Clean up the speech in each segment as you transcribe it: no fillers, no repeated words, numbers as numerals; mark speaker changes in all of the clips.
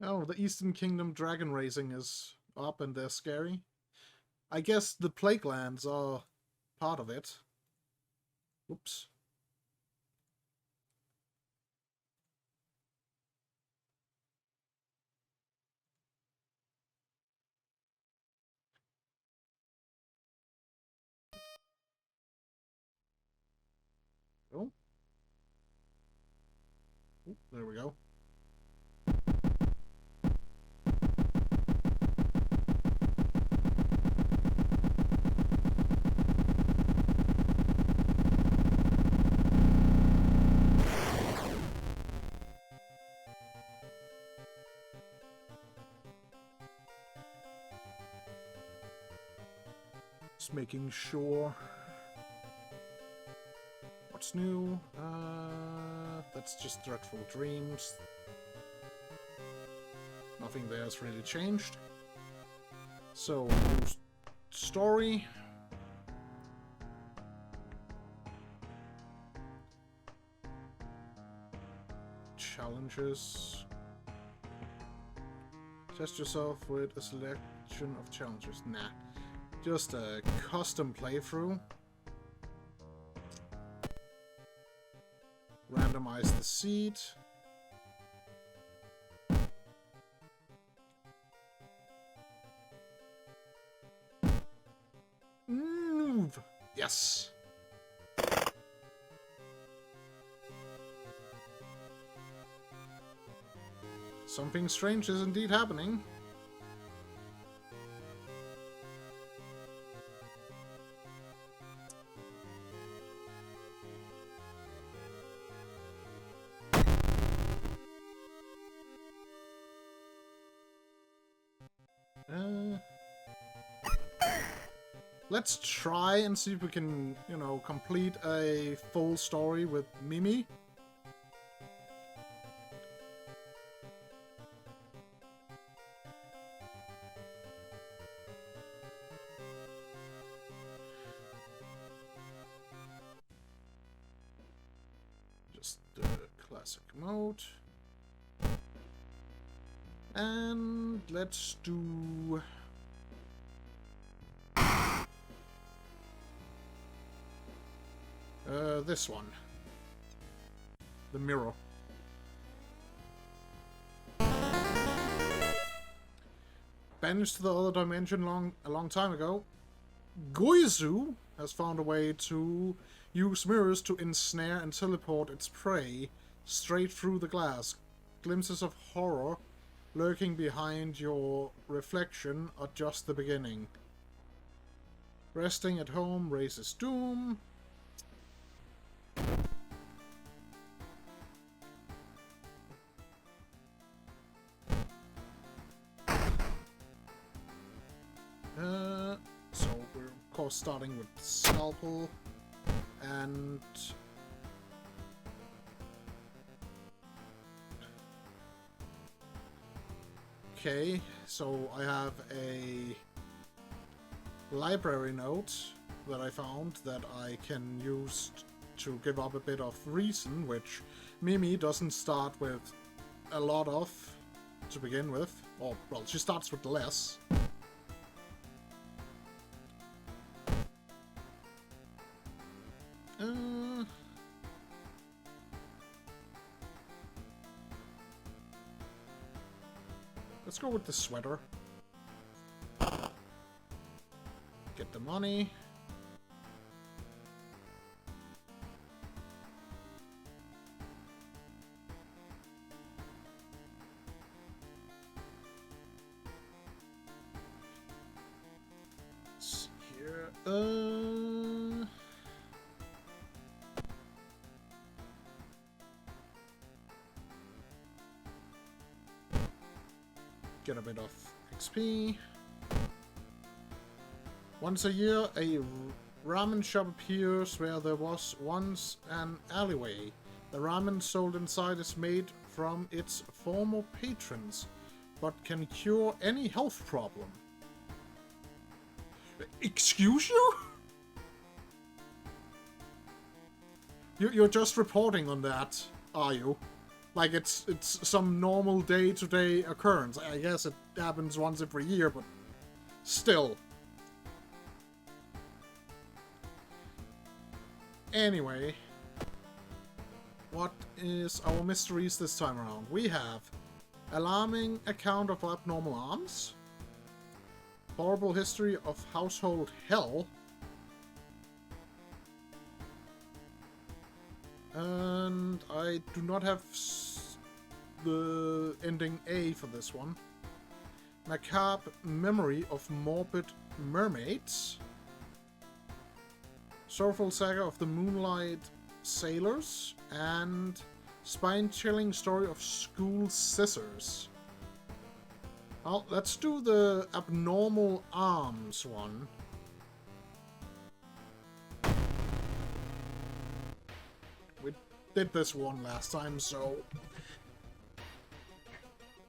Speaker 1: Oh, the Eastern Kingdom dragon racing is up and they're scary. I guess the plague lands are part of it. Oops. Oh. Oop, there we go. Just making sure. What's new? That's just Dreadful Dreams. Nothing there has really changed. So, story. Challenges. Test yourself with a selection of challenges. Nah. Just a custom playthrough. Randomize the seed. Move! Yes! Something strange is indeed happening. Let's try and see if we can, you know, complete a full story with Mimi. Just the classic mode. And let's do... this one. The mirror. Banished to the other dimension a long time ago, Goizu has found a way to use mirrors to ensnare and teleport its prey straight through the glass. Glimpses of horror lurking behind your reflection are just the beginning. Resting at home raises doom. So we're of course starting with Scalpel and okay, so I have a library note that I found that I can use to give up a bit of reason, which Mimi doesn't start with a lot of to begin with. Or, well, she starts with less. Let's go with the sweater. Get the money. Let's see here. Get a bit of XP. Once a year, a ramen shop appears where there was once an alleyway. The ramen sold inside is made from its former patrons, but can cure any health problem. Excuse you? You're just reporting on that, are you? Like it's some normal day-to-day occurrence. I guess it happens once every year, but still. Anyway, what is our mysteries this time around? We have alarming account of abnormal arms, horrible history of household hell, and I do not have the ending A for this one. Macabre memory of morbid mermaids, sorrowful saga of the moonlight sailors, and spine-chilling story of school scissors. Well, let's do the abnormal arms one. We did this one last time, so...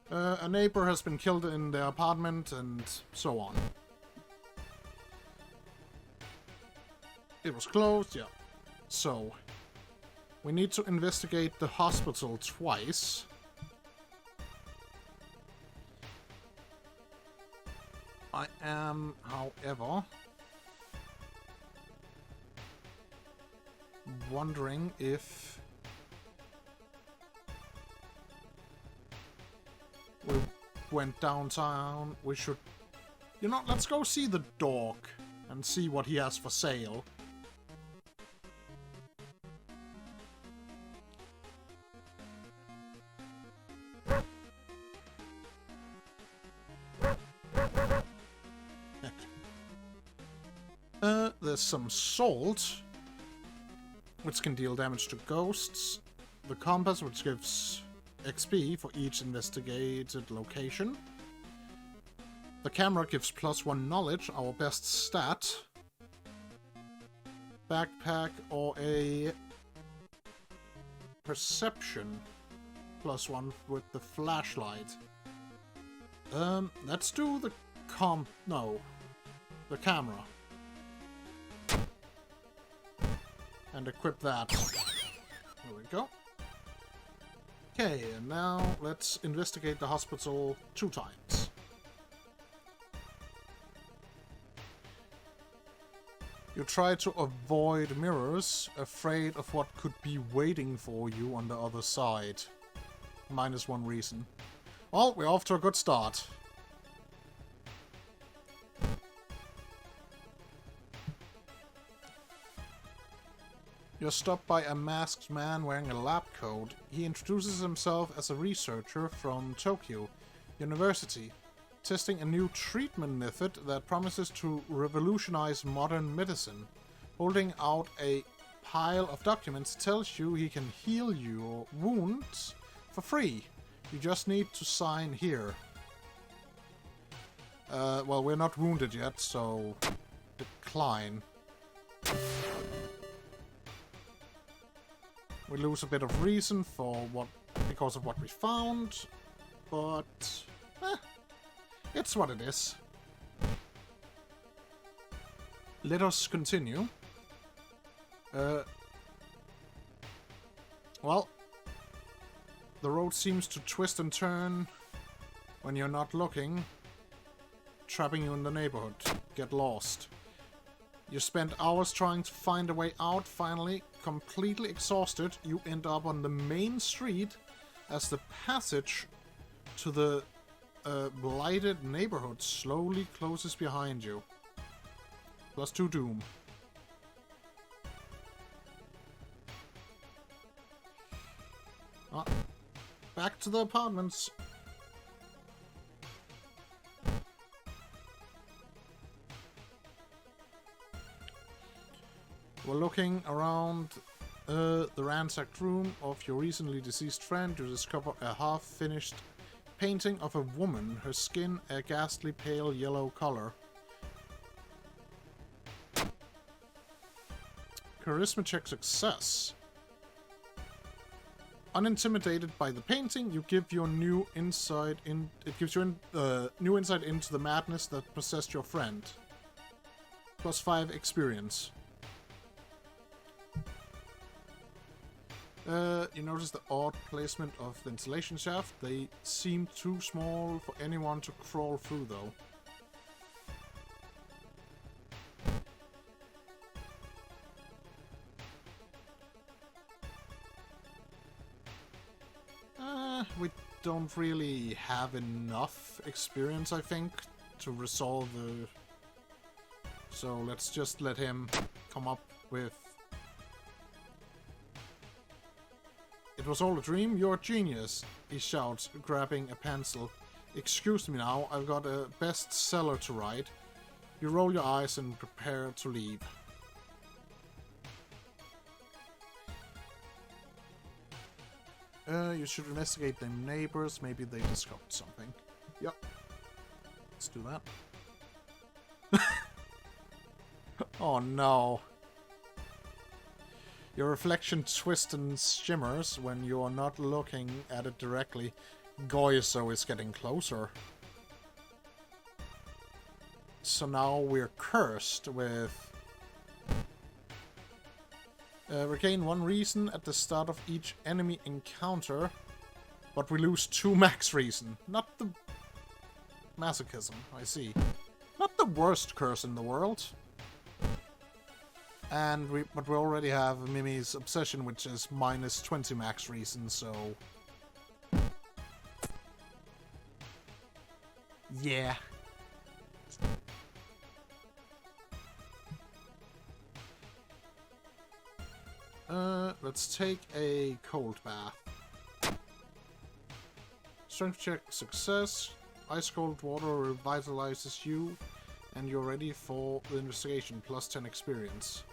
Speaker 1: a neighbor has been killed in their apartment, and so on. It was closed, yeah. So, we need to investigate the hospital twice. I am, however, wondering if we went downtown. We should... You know, let's go see the dog and see what he has for sale. There's some salt, which can deal damage to ghosts. The compass, which gives XP for each investigated location. The camera gives +1 knowledge, our best stat. Backpack or a perception +1 with the flashlight. Let's do the the camera. And equip that. There we go. Okay, and now let's investigate the hospital 2 times. You try to avoid mirrors, afraid of what could be waiting for you on the other side. -1 reason. Well, we're off to a good start. You're stopped by a masked man wearing a lab coat. He introduces himself as a researcher from Tokyo University, testing a new treatment method that promises to revolutionize modern medicine. Holding out a pile of documents, tells you he can heal your wounds for free. You just need to sign here. Well, we're not wounded yet, so decline. We lose a bit of reason because of what we found, but it's what it is. Let us continue. Well, the road seems to twist and turn when you're not looking, trapping you in the neighborhood. Get lost. You spend hours trying to find a way out. Finally, completely exhausted, you end up on the main street as the passage to the blighted neighborhood slowly closes behind you. +2 doom. Back to the apartments. We're looking around the ransacked room of your recently deceased friend. You discover a half-finished painting of a woman, her skin a ghastly pale yellow color. Charisma check success. Unintimidated by the painting, you give your new insight in. It gives you new insight into the madness that possessed your friend. +5 experience. You notice the odd placement of the ventilation shaft. They seem too small for anyone to crawl through, though. We don't really have enough experience, I think, to resolve the... So let's just let him come up with... It was all a dream? You're a genius, he shouts, grabbing a pencil. Excuse me now, I've got a bestseller to write. You roll your eyes and prepare to leave. You should investigate their neighbors. Maybe they discovered something. Yep. Let's do that. Oh no. Your reflection twists and shimmers when you are not looking at it directly. Goiso is getting closer. So now we're cursed with... regain 1 reason at the start of each enemy encounter, but we lose 2 max reason. Not the... masochism, I see. Not the worst curse in the world. And but we already have Mimi's obsession, which is minus 20 max reason, so... yeah. Let's take a cold bath. Strength check success. Ice cold water revitalizes you, and you're ready for the investigation, plus 10 experience.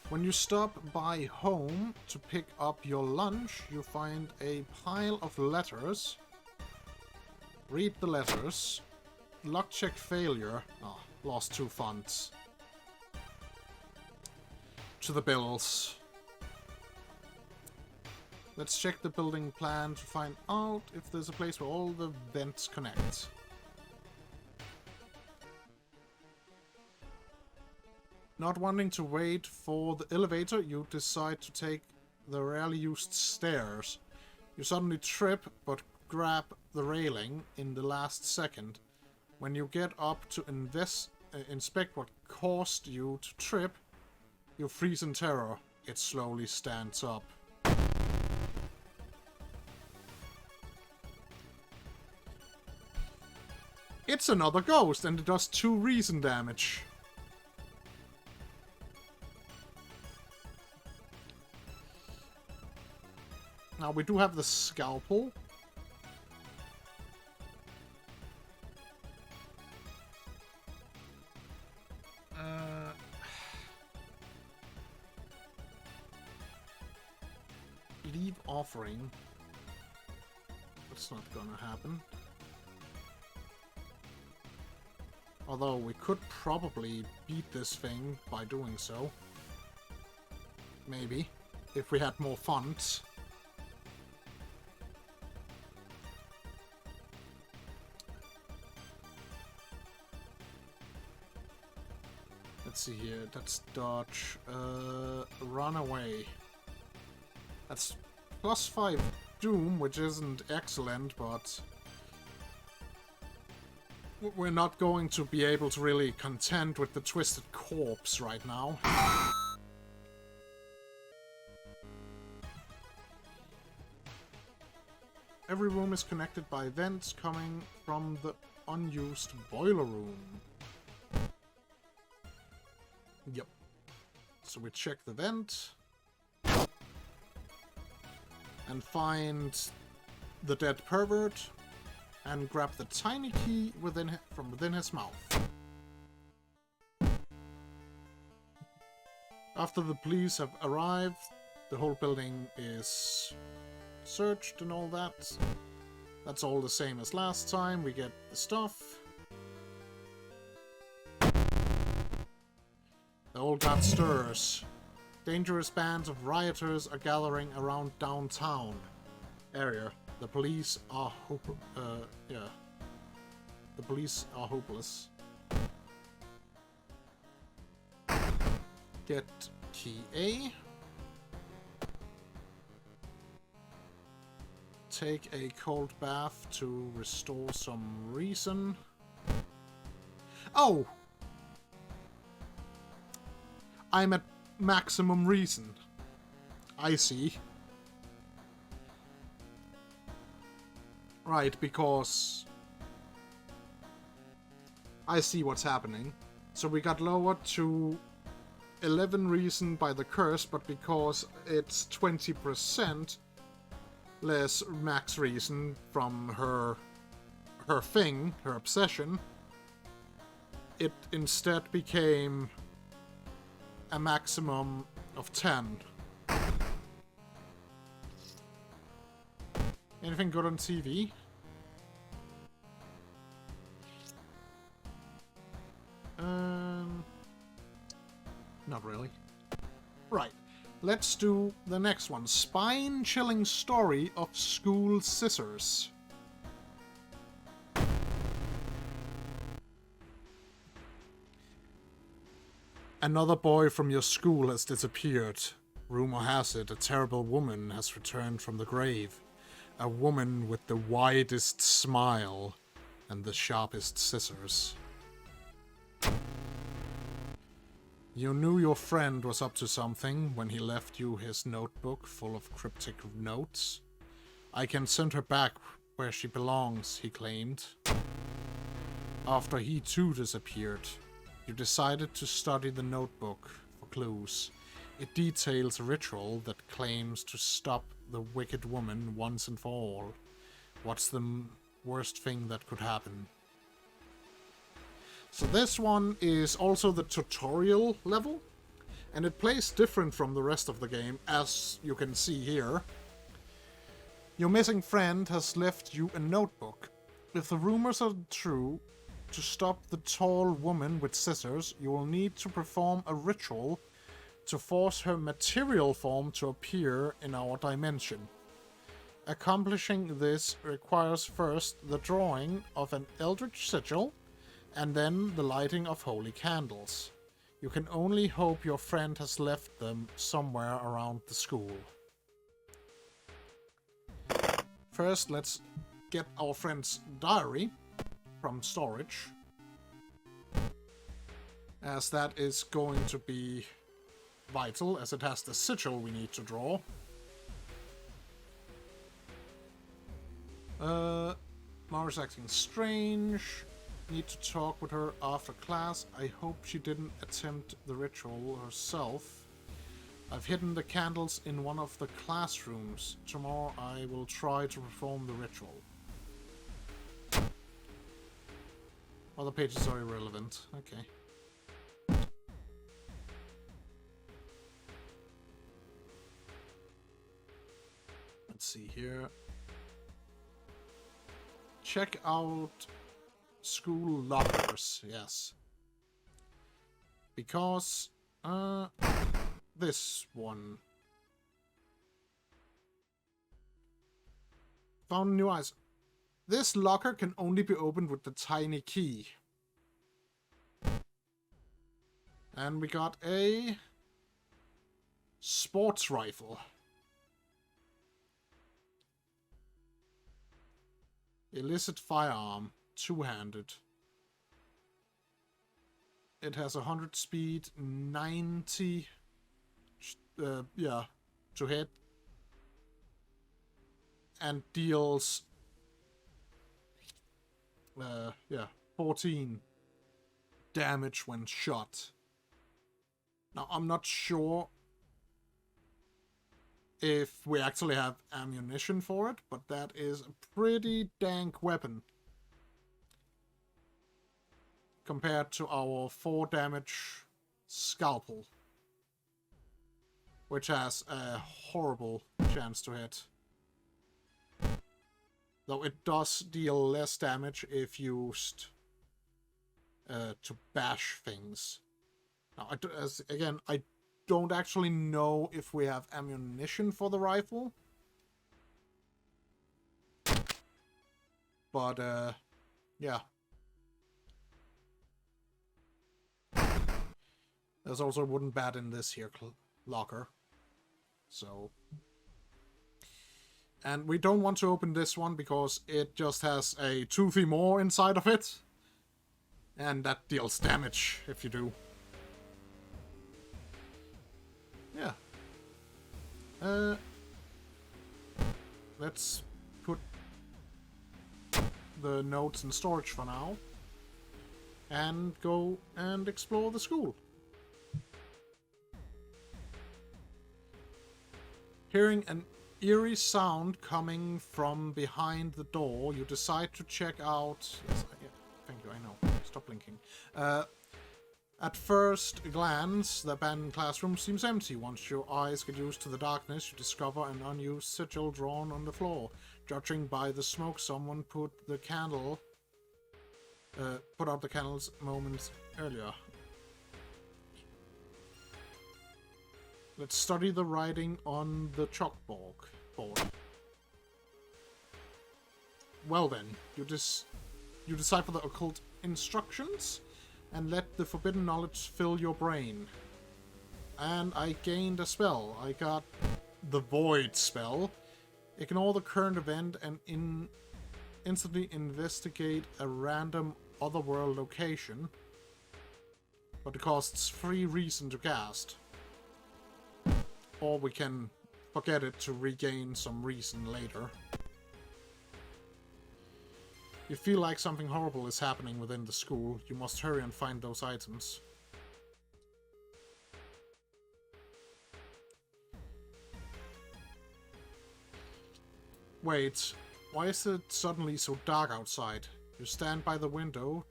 Speaker 1: When you stop by home to pick up your lunch, you find a pile of letters. Read the letters. Luck check failure. Oh, lost 2 funds. To the bills. Let's check the building plan to find out if there's a place where all the vents connect. Not wanting to wait for the elevator, you decide to take the rarely used stairs. You suddenly trip, but grab the railing in the last second. When you get up to inspect what caused you to trip, you freeze in terror. It slowly stands up. It's another ghost, and it does 2 reason damage. Now we do have the scalpel. Leave offering. That's not gonna happen. Although we could probably beat this thing by doing so. Maybe. If we had more funds. Let's see here. That's dodge. Run away. That's plus 5 doom, which isn't excellent, but we're not going to be able to really contend with the twisted corpse right now. Every room is connected by vents coming from the unused boiler room. Yep. So we check the vent. And find the dead pervert. And grab the tiny key from within his mouth. After the police have arrived, the whole building is searched and all that. That's all the same as last time. We get the stuff. The old god stirs. Dangerous bands of rioters are gathering around downtown area. The police are The police are hopeless. Get key A. Take a cold bath to restore some reason. Oh! I'm at maximum reason. I see. Right, because I see what's happening. So we got lowered to 11 reason by the curse, but because it's 20% less max reason from her thing, her obsession, it instead became a maximum of 10. Anything good on TV? Not really. Right. Let's do the next one. Spine-chilling story of school scissors. Another boy from your school has disappeared. Rumor has it a terrible woman has returned from the grave. A woman with the widest smile and the sharpest scissors. You knew your friend was up to something when he left you his notebook full of cryptic notes. I can send her back where she belongs, he claimed. After he too disappeared, you decided to study the notebook for clues. It details a ritual that claims to stop the wicked woman once and for all. What's the worst thing that could happen? So this one is also the tutorial level, and it plays different from the rest of the game, as you can see here. Your missing friend has left you a notebook. If the rumors are true, to stop the tall woman with scissors, you will need to perform a ritual to force her material form to appear in our dimension. Accomplishing this requires first the drawing of an eldritch sigil, and then the lighting of holy candles. You can only hope your friend has left them somewhere around the school. First, let's get our friend's diary from storage, as that is going to be vital, as it has the sigil we need to draw. Mara's acting strange. Need to talk with her after class. I hope she didn't attempt the ritual herself. I've hidden the candles in one of the classrooms. Tomorrow I will try to perform the ritual. Other pages are irrelevant. Okay. Let's see here. Check out school lockers, yes. Because, this one. Found new eyes. This locker can only be opened with the tiny key. And we got a sports rifle. Illicit firearm. Two-handed. It has 100 speed, 90 to hit, and deals 14 damage when shot. Now I'm not sure if we actually have ammunition for it, but that is a pretty dank weapon compared to our 4 damage scalpel, which has a horrible chance to hit. Though it does deal less damage if used to bash things. Now, again, I don't actually know if we have ammunition for the rifle. But, yeah. There's also a wooden bat in this here locker. So... And we don't want to open this one because it just has a toothy maw inside of it. And that deals damage if you do. Yeah. Let's put the notes in storage for now. And go and explore the school. Hearing an eerie sound coming from behind the door, you decide to check out... Yes, yeah, thank you, I know. Stop blinking. At first glance, the abandoned classroom seems empty. Once your eyes get used to the darkness, you discover an unused sigil drawn on the floor. Judging by the smoke, someone put out the candles moments earlier. Let's study the writing on the chalkboard. Well then, you decipher the occult instructions and let the forbidden knowledge fill your brain. And I gained a spell. I got the Void spell. Ignore the current event and instantly investigate a random otherworld location. But it costs 3 reason to cast. Or we can forget it to regain some reason later. You feel like something horrible is happening within the school. You must hurry and find those items. Wait, why is it suddenly so dark outside? You stand by the window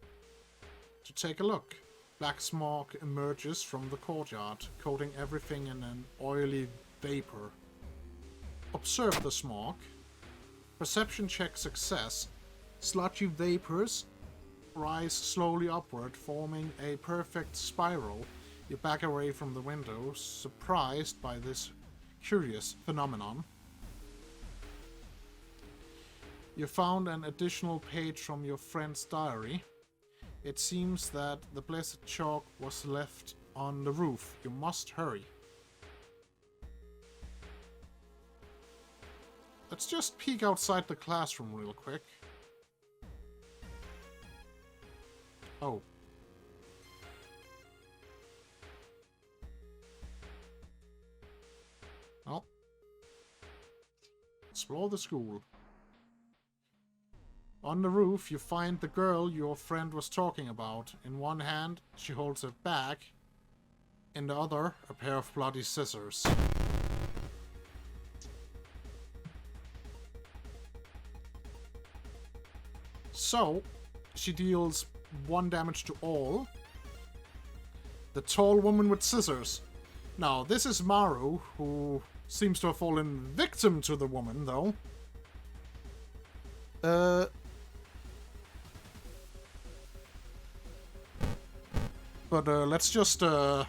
Speaker 1: to take a look. Black smoke emerges from the courtyard, coating everything in an oily vapor. Observe the smoke. Perception check success. Sludgy vapors rise slowly upward, forming a perfect spiral. You back away from the window, surprised by this curious phenomenon. You found an additional page from your friend's diary. It seems that the blessed chalk was left on the roof. You must hurry. Let's just peek outside the classroom real quick. Oh. Well. Explore the school. On the roof, you find the girl your friend was talking about. In one hand, she holds a bag. In the other, a pair of bloody scissors. So, she deals 1 damage to all. The tall woman with scissors. Now, this is Maru, who seems to have fallen victim to the woman, though. But let's just we'll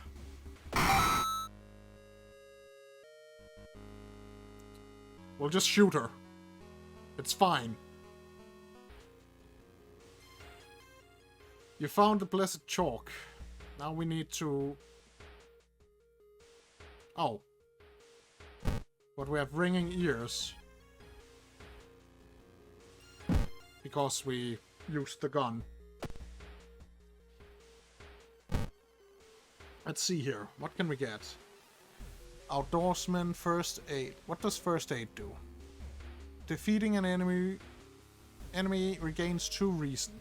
Speaker 1: just shoot her. It's fine. You found the blessed chalk. Now we need to... Oh. But we have ringing ears. Because we used the gun. Let's see here. What can we get? Outdoorsman, first aid. What does first aid do? Defeating an enemy regains 2 reason.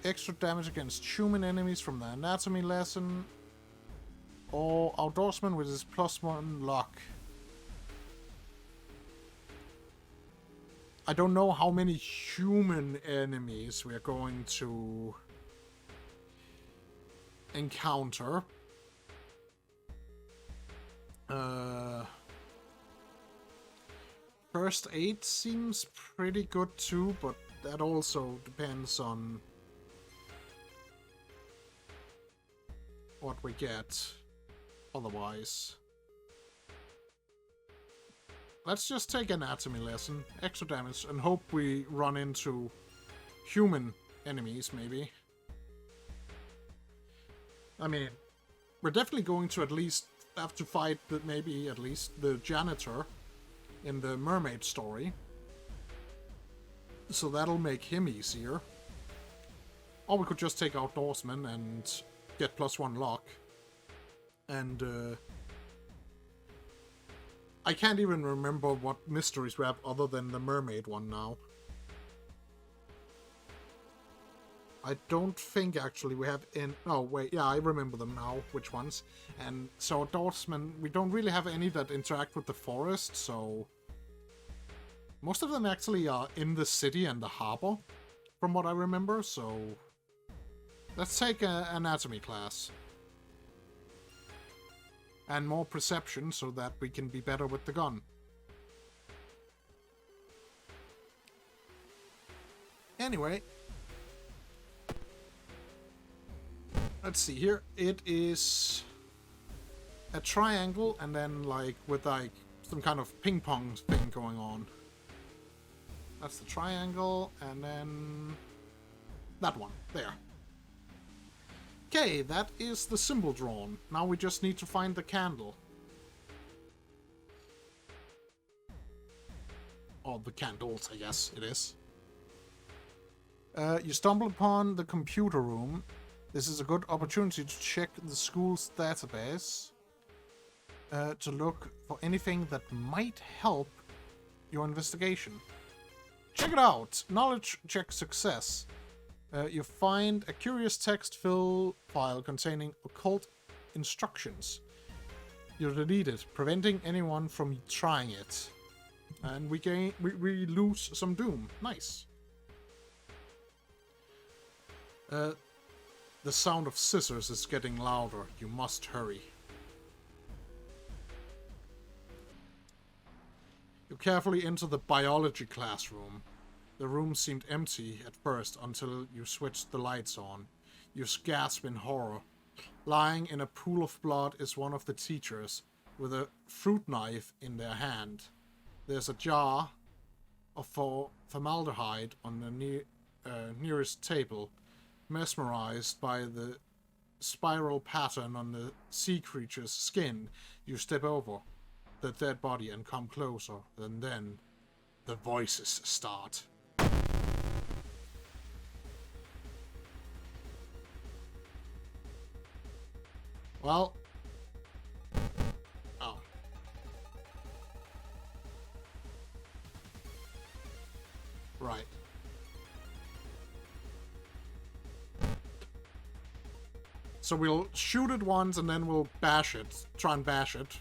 Speaker 1: Extra damage against human enemies from the anatomy lesson. Or Outdoorsman with his +1 luck. I don't know how many human enemies we are going to encounter. First aid seems pretty good too, but that also depends on what we get otherwise. Let's just take anatomy lesson, extra damage, and hope we run into human enemies, maybe. I mean, we're definitely going to at least have to fight maybe at least the janitor in the mermaid story. So that'll make him easier. Or we could just take out Norseman and get +1 luck. And I can't even remember what mysteries we have other than the mermaid one now. I don't think actually we have in... Oh, wait, yeah, I remember them now, which ones. And so Norseman, we don't really have any that interact with the forest, so... Most of them actually are in the city and the harbor, from what I remember, so... Let's take an anatomy class. And more perception, so that we can be better with the gun. Anyway... Let's see here. It is a triangle and then like with like some kind of ping pong thing going on. That's the triangle and then that one. There. Okay, that is the symbol drawn. Now we just need to find the candle. Or the candles, I guess it is. You stumble upon the computer room. This is a good opportunity to check the school's database to look for anything that might help your investigation. Check it out! Knowledge check success. You find a curious text fill file containing occult instructions. You delete it, preventing anyone from trying it. And we lose some doom. Nice. The sound of scissors is getting louder. You must hurry. You carefully enter the biology classroom. The room seemed empty at first until you switched the lights on. You gasp in horror. Lying in a pool of blood is one of the teachers, with a fruit knife in their hand. There's a jar of formaldehyde on the nearest table. Mesmerized by the spiral pattern on the sea creature's skin, you step over the dead body and come closer, and then the voices start. Well... Oh. Right. So we'll shoot it once and then we'll bash it. Try and bash it.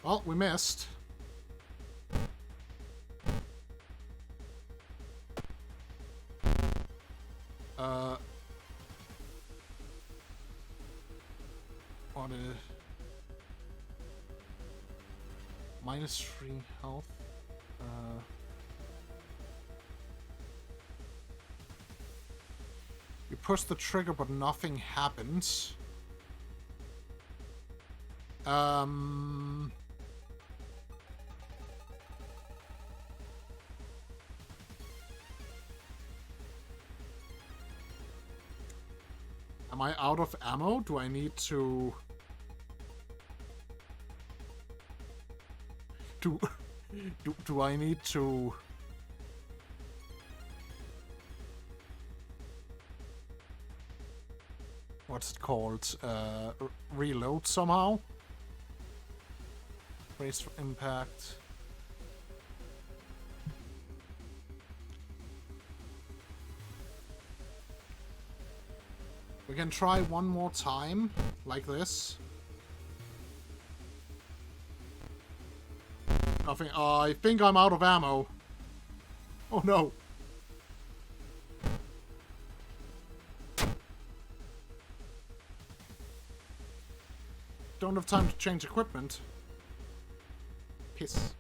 Speaker 1: Well, we missed. What is... -3 health. You push the trigger, but nothing happens. Am I out of ammo? Do I need to... Do I need to... What's it called? Reload somehow? Brace for impact. We can try one more time, like this. Nothing. I think I'm out of ammo. Oh no. Don't have time to change equipment. Piss.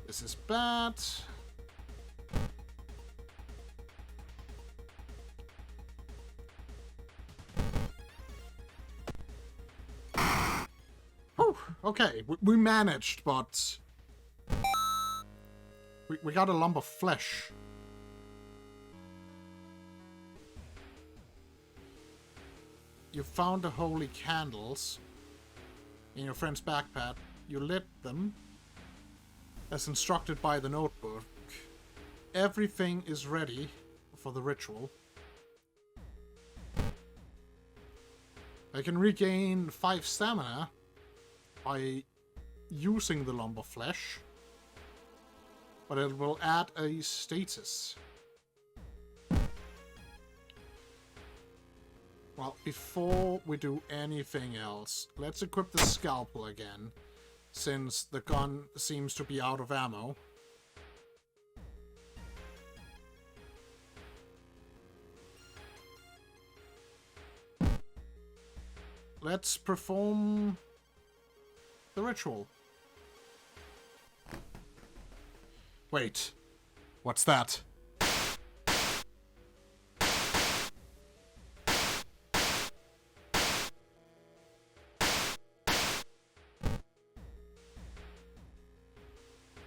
Speaker 1: This is bad. Okay, we managed, but... We got a lump of flesh. You found the holy candles in your friend's backpack. You lit them, as instructed by the notebook. Everything is ready for the ritual. I can regain 5 stamina by using the lump of flesh, but it will add a status. Well, before we do anything else, let's equip the scalpel again, since the gun seems to be out of ammo. Let's perform the ritual. Wait, what's that?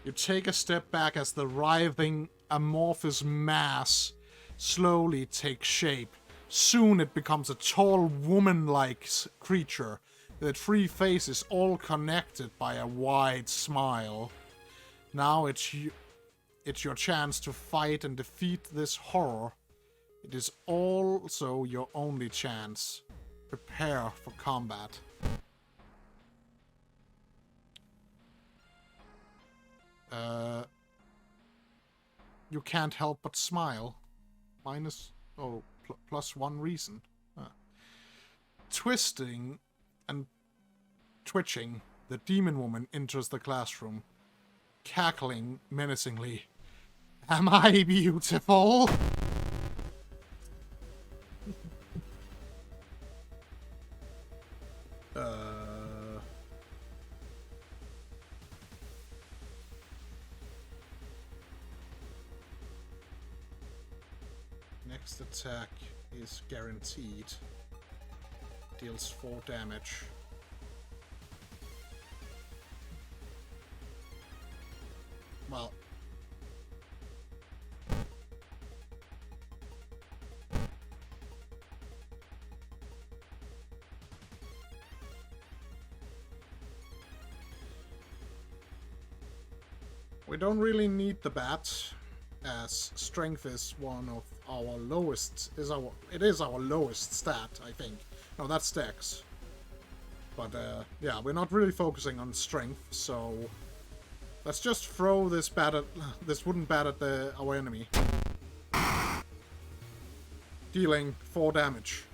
Speaker 1: You take a step back as the writhing, amorphous mass slowly takes shape. Soon it becomes a tall, woman-like creature with 3 faces all connected by a wide smile. Now it's your chance to fight and defeat this horror. It is also your only chance. Prepare for combat. You can't help but smile. Plus 1 reason. Twisting and twitching, the demon woman enters the classroom, cackling menacingly. Am I beautiful? Next attack is guaranteed. Deals 4 damage. Well. We don't really need the bat, as strength is one of our lowest, it is our lowest stat, I think. No, that's dex. But yeah, we're not really focusing on strength, so let's just throw this wooden bat at our enemy, dealing 4 damage.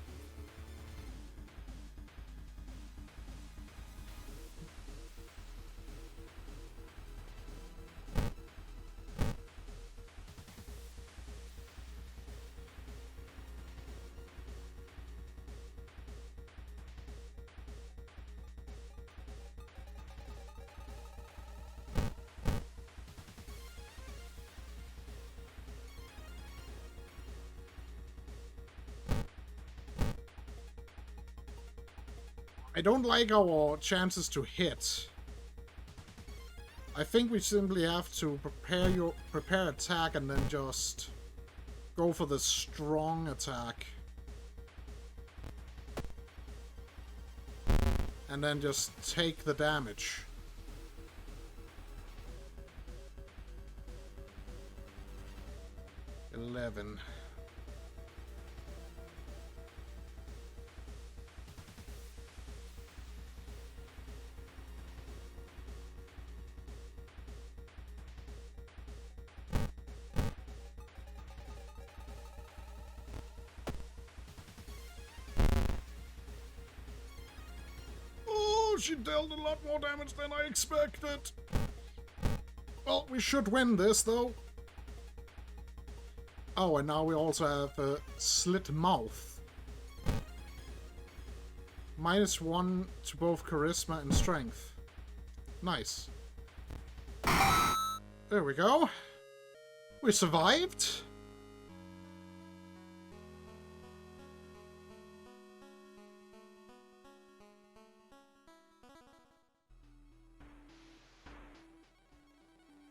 Speaker 1: I don't like our chances to hit. I think we simply have to prepare attack and then just go for the strong attack. And then just take the damage. $11. She dealt a lot more damage than I expected. Well, we should win this, though. Oh, and now we also have a slit mouth. -1 to both charisma and strength. Nice. There we go. We survived.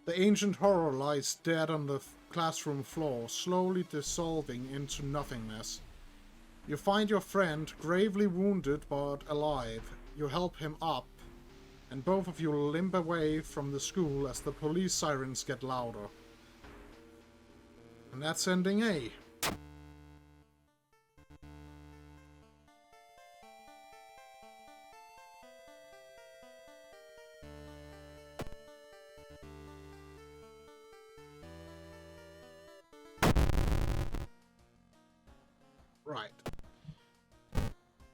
Speaker 1: The ancient horror lies dead on the classroom floor, slowly dissolving into nothingness. You find your friend, gravely wounded but alive. You help him up, and both of you limp away from the school as the police sirens get louder. And that's ending A. Right.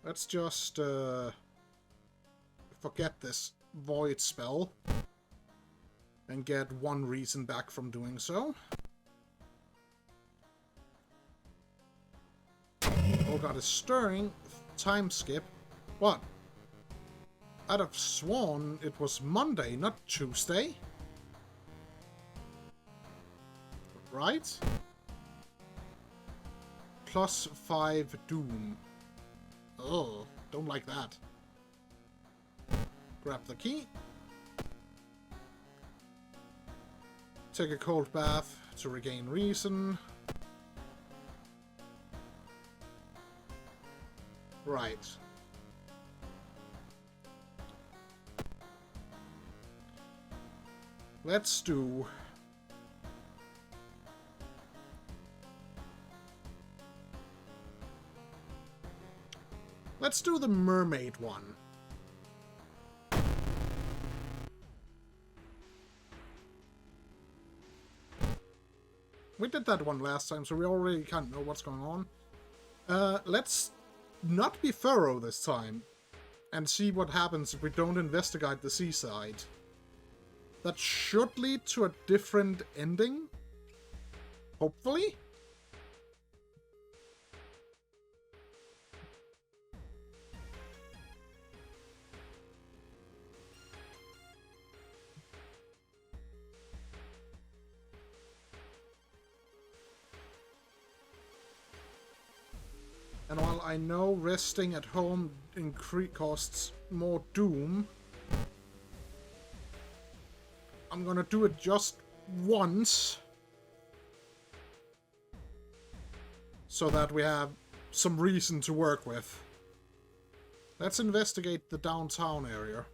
Speaker 1: Let's just forget this void spell and get one reason back from doing so. Oh god, it's stirring. Time skip. What? I'd have sworn it was Monday, not Tuesday. Right? +5 Doom. Oh, don't like that. Grab the key. Take a cold bath to regain reason. Right. Let's do... Let's do the mermaid one. We did that one last time, so we already kind of know what's going on. Let's not be thorough this time, and see what happens if we don't investigate the seaside. That should lead to a different ending. Hopefully? And while I know resting at home costs more doom, I'm gonna do it just once, so that we have some reason to work with. Let's investigate the downtown area.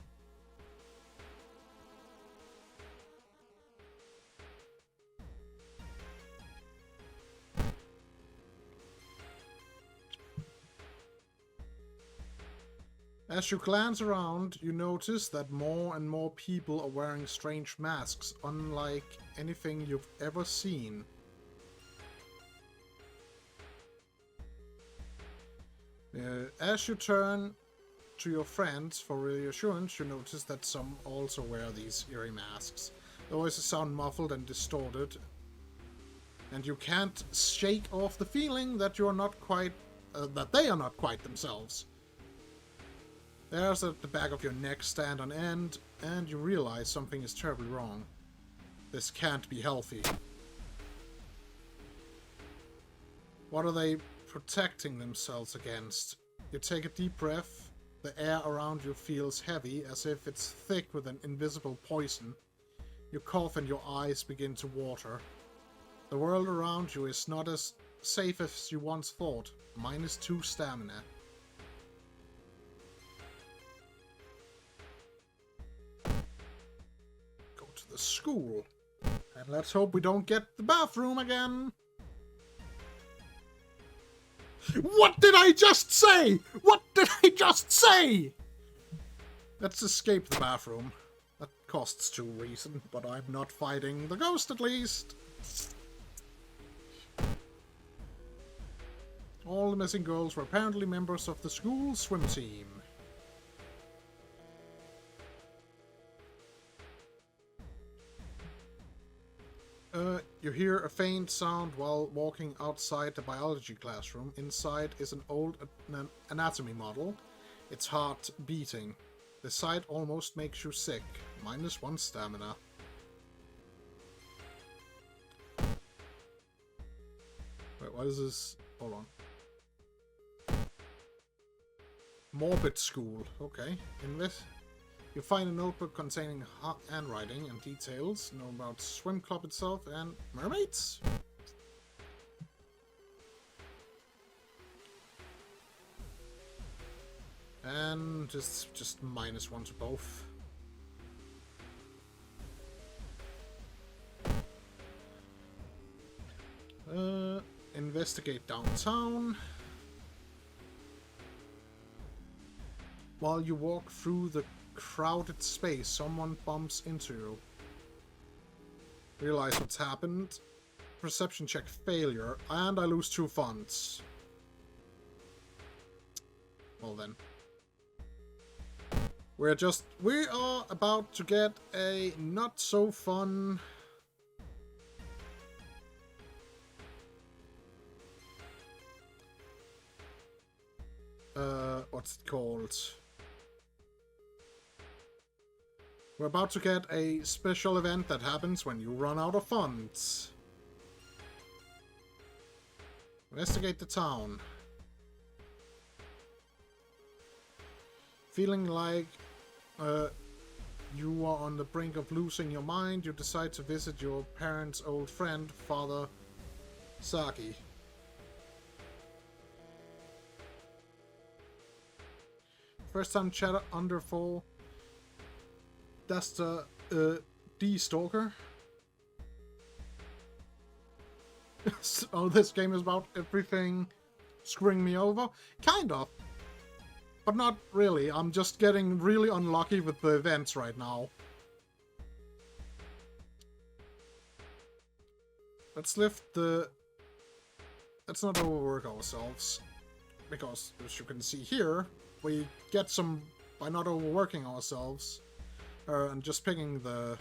Speaker 1: As you glance around, you notice that more and more people are wearing strange masks, unlike anything you've ever seen. As you turn to your friends for reassurance, you notice that some also wear these eerie masks. The voices sound muffled and distorted, and you can't shake off the feeling that you're not quite, that they are not quite themselves. There's at the back of your neck stand on end, and you realize something is terribly wrong. This can't be healthy. What are they protecting themselves against? You take a deep breath. The air around you feels heavy, as if it's thick with an invisible poison. You cough and your eyes begin to water. The world around you is not as safe as you once thought. -2 stamina. Go to the school. And let's hope we don't get the bathroom again. What did I just say? What did I just say? Let's escape the bathroom. That costs 2 reason, but I'm not fighting the ghost at least. All the missing girls were apparently members of the school swim team. You hear a faint sound while walking outside the biology classroom. Inside is an old anatomy model. Its heart beating. The sight almost makes you sick. -1 stamina. Wait, what is this? Hold on. Morbid school. Okay. You find a notebook containing handwriting and details. Know about swim club itself and mermaids. And just -1 to both. Investigate downtown. While you walk through the crowded space, someone bumps into you. Realize what's happened. Perception check failure, and I lose 2 funds. Well then. We are about to get a not so fun what's it called? We're about to get a special event that happens when you run out of funds. Investigate the town. Feeling like you are on the brink of losing your mind, you decide to visit your parents' old friend, Father Saki. First time chatter under 4. That's the D-Stalker. So this game is about everything screwing me over? Kind of. But not really. I'm just getting really unlucky with the events right now. Let's lift the... Let's not overwork ourselves. Because, as you can see here, we get some by not overworking ourselves. And just picking the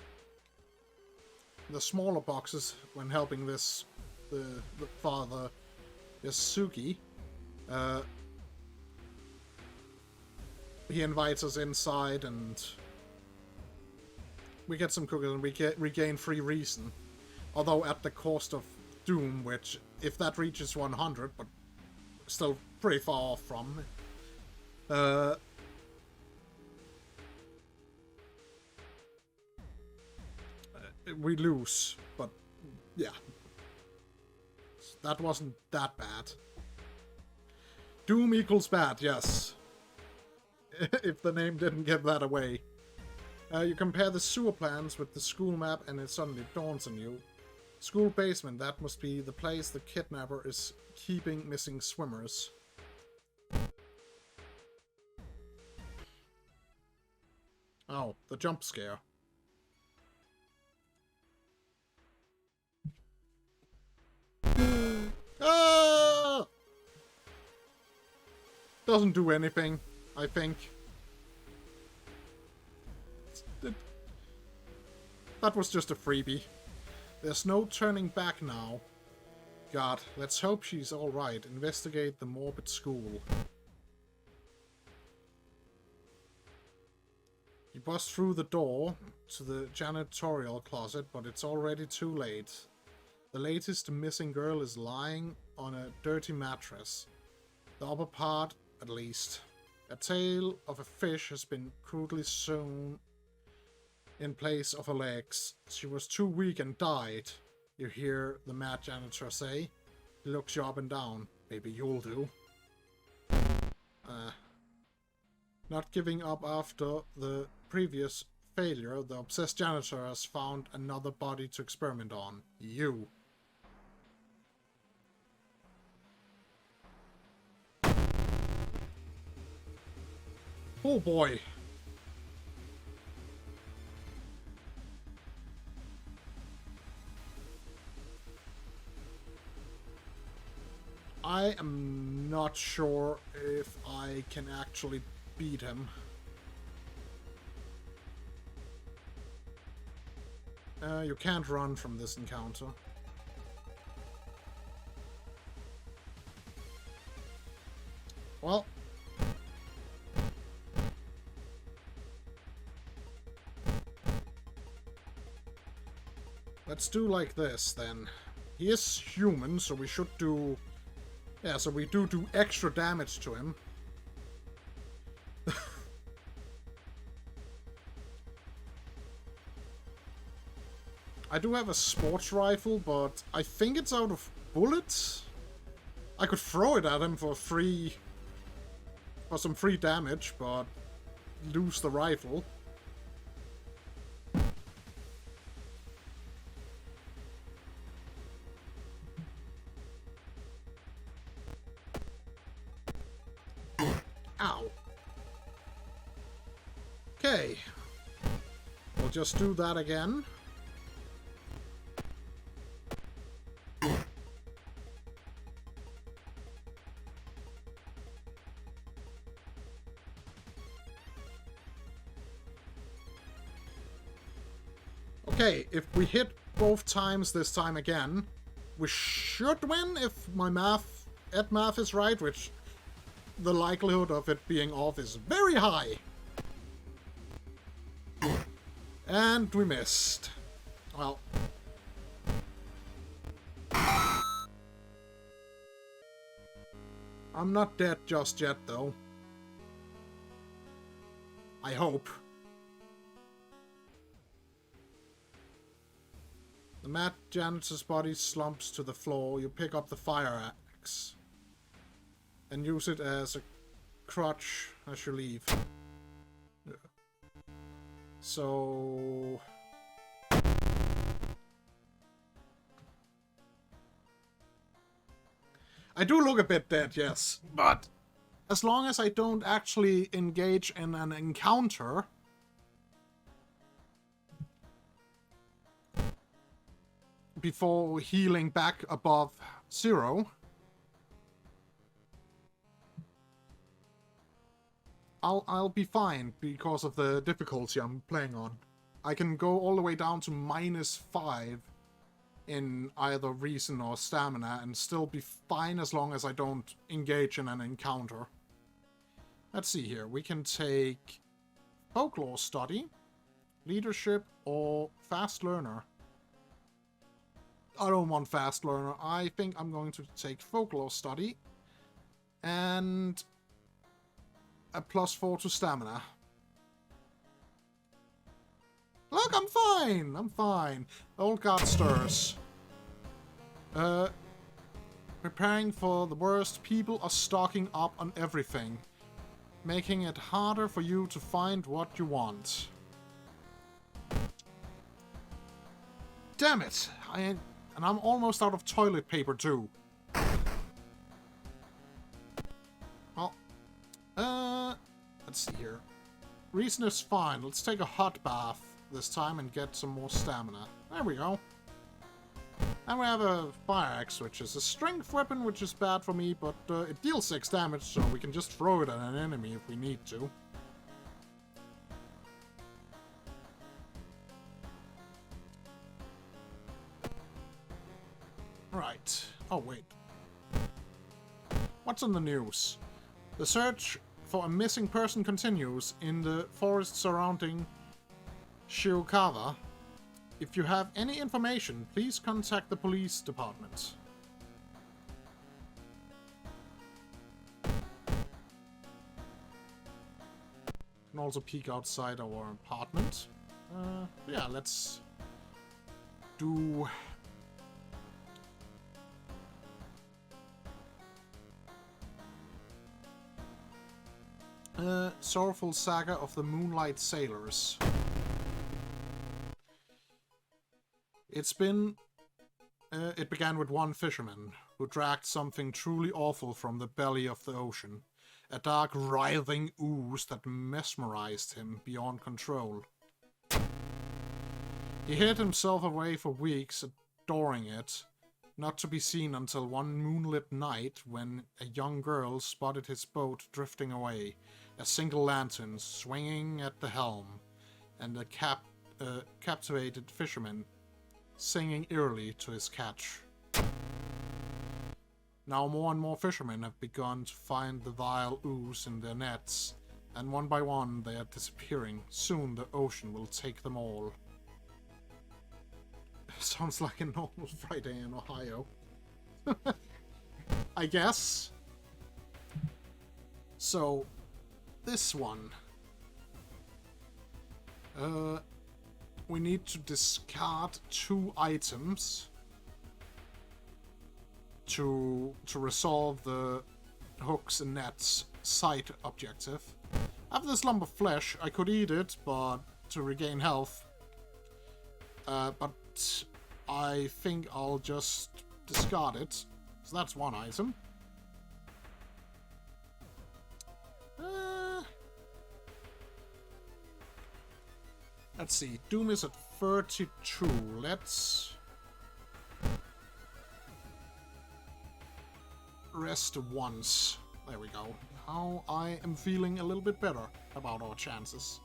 Speaker 1: smaller boxes when helping this the father Yasuki. He invites us inside and we get some cookies and we regain free reason. Although at the cost of doom, which if that reaches 100, but still pretty far off from. We lose, but yeah. That wasn't that bad. Doom equals bad, yes. If the name didn't give that away. You compare the sewer plans with the school map and it suddenly dawns on you. School basement, that must be the place the kidnapper is keeping missing swimmers. Oh, the jump scare. Ah! Doesn't do anything, I think. That was just a freebie. There's no turning back now. God, let's hope she's alright. Investigate the morbid school. You bust through the door to the janitorial closet, but it's already too late. The latest missing girl is lying on a dirty mattress. The upper part, at least. A tail of a fish has been crudely sewn in place of her legs. She was too weak and died, you hear the mad janitor say. He looks you up and down. Maybe you'll do. Not giving up after the previous failure, the obsessed janitor has found another body to experiment on. You. Oh boy. I am not sure if I can actually beat him. You can't run from this encounter. Well. Let's do like this, then. He is human, so we should do... Yeah, so we do extra damage to him. I do have a sports rifle, but I think it's out of bullets. I could throw it at him for some free damage, but lose the rifle. Ow. Okay. We'll just do that again. Okay, if we hit both times this time again, we should win if my math is right, which the likelihood of it being off is very high. And we missed. Well. I'm not dead just yet, though. I hope. The mad janitor's body slumps to the floor. You pick up the fire axe and use it as a crutch as you leave. So... I do look a bit dead, yes. But as long as I don't actually engage in an encounter... before healing back above 0... I'll be fine because of the difficulty I'm playing on. I can go all the way down to -5 in either reason or stamina and still be fine as long as I don't engage in an encounter. Let's see here. We can take folklore study, leadership, or fast learner. I don't want fast learner. I think I'm going to take folklore study and a +4 to stamina. Look, I'm fine! I'm fine. The old god stirs. Preparing for the worst. People are stocking up on everything, making it harder for you to find what you want. Damn it! And I'm almost out of toilet paper, too. Well, let's see here. Reason is fine. Let's take a hot bath this time and get some more stamina. There we go. And we have a fire axe, which is a strength weapon, which is bad for me, but it deals 6 damage, so we can just throw it at an enemy if we need to. Right. Oh, wait. What's on the news? The search for a missing person continues in the forest surrounding Shiokawa. If you have any information, please contact the police department. Can also peek outside our apartment. Yeah, let's do... Sorrowful Saga of the Moonlight Sailors. It began with one fisherman who dragged something truly awful from the belly of the ocean. A dark, writhing ooze that mesmerized him beyond control. He hid himself away for weeks, adoring it, not to be seen until one moonlit night when a young girl spotted his boat drifting away, a single lantern swinging at the helm, and a captivated fisherman singing eerily to his catch. Now more and more fishermen have begun to find the vile ooze in their nets, and one by one they are disappearing. Soon the ocean will take them all. Sounds like a normal Friday in Ohio. I guess. So, this one. we need to discard 2 items to resolve the hooks and nets side objective. I have this lump of flesh. I could eat it, but to regain health. But I think I'll just discard it. So that's 1 item. Let's see. Doom is at 32. Let's rest once. There we go. Now I am feeling a little bit better about our chances.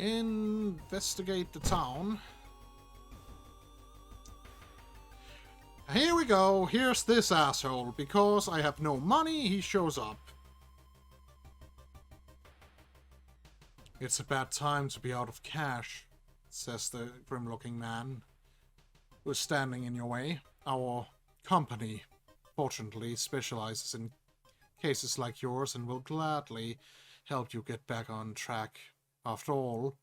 Speaker 1: Investigate the town. Here we go. Here's this asshole. Because I have no money, he shows up. It's a bad time to be out of cash, says the grim-looking man who is standing in your way. Our company, fortunately, specializes in cases like yours and will gladly help you get back on track. After all,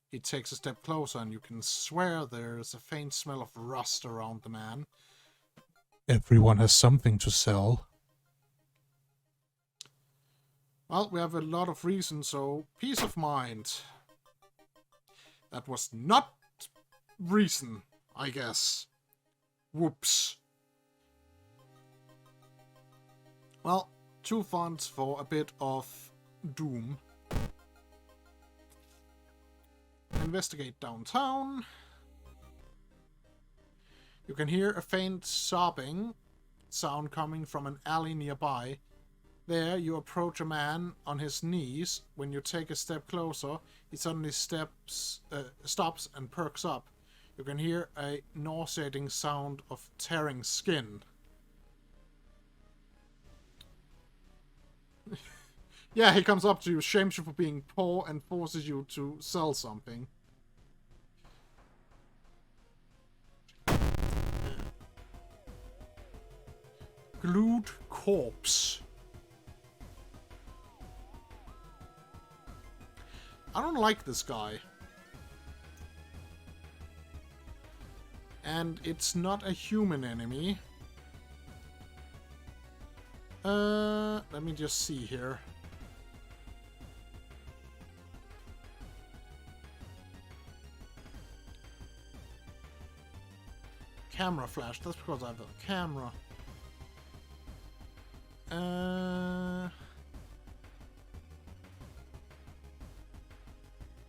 Speaker 1: he takes a step closer and you can swear there's a faint smell of rust around the man. Everyone has something to sell. Well, we have a lot of reasons, so peace of mind. That was not reason, I guess. Whoops. Well, 2 funds for a bit of doom. Investigate downtown. You can hear a faint sobbing sound coming from an alley nearby. There, you approach a man on his knees. When you take a step closer, he suddenly stops and perks up. You can hear a nauseating sound of tearing skin. Yeah, he comes up to you, shames you for being poor, and forces you to sell something. Glued corpse. I don't like this guy. And it's not a human enemy. Let me just see here. Camera flash. That's because I have a camera.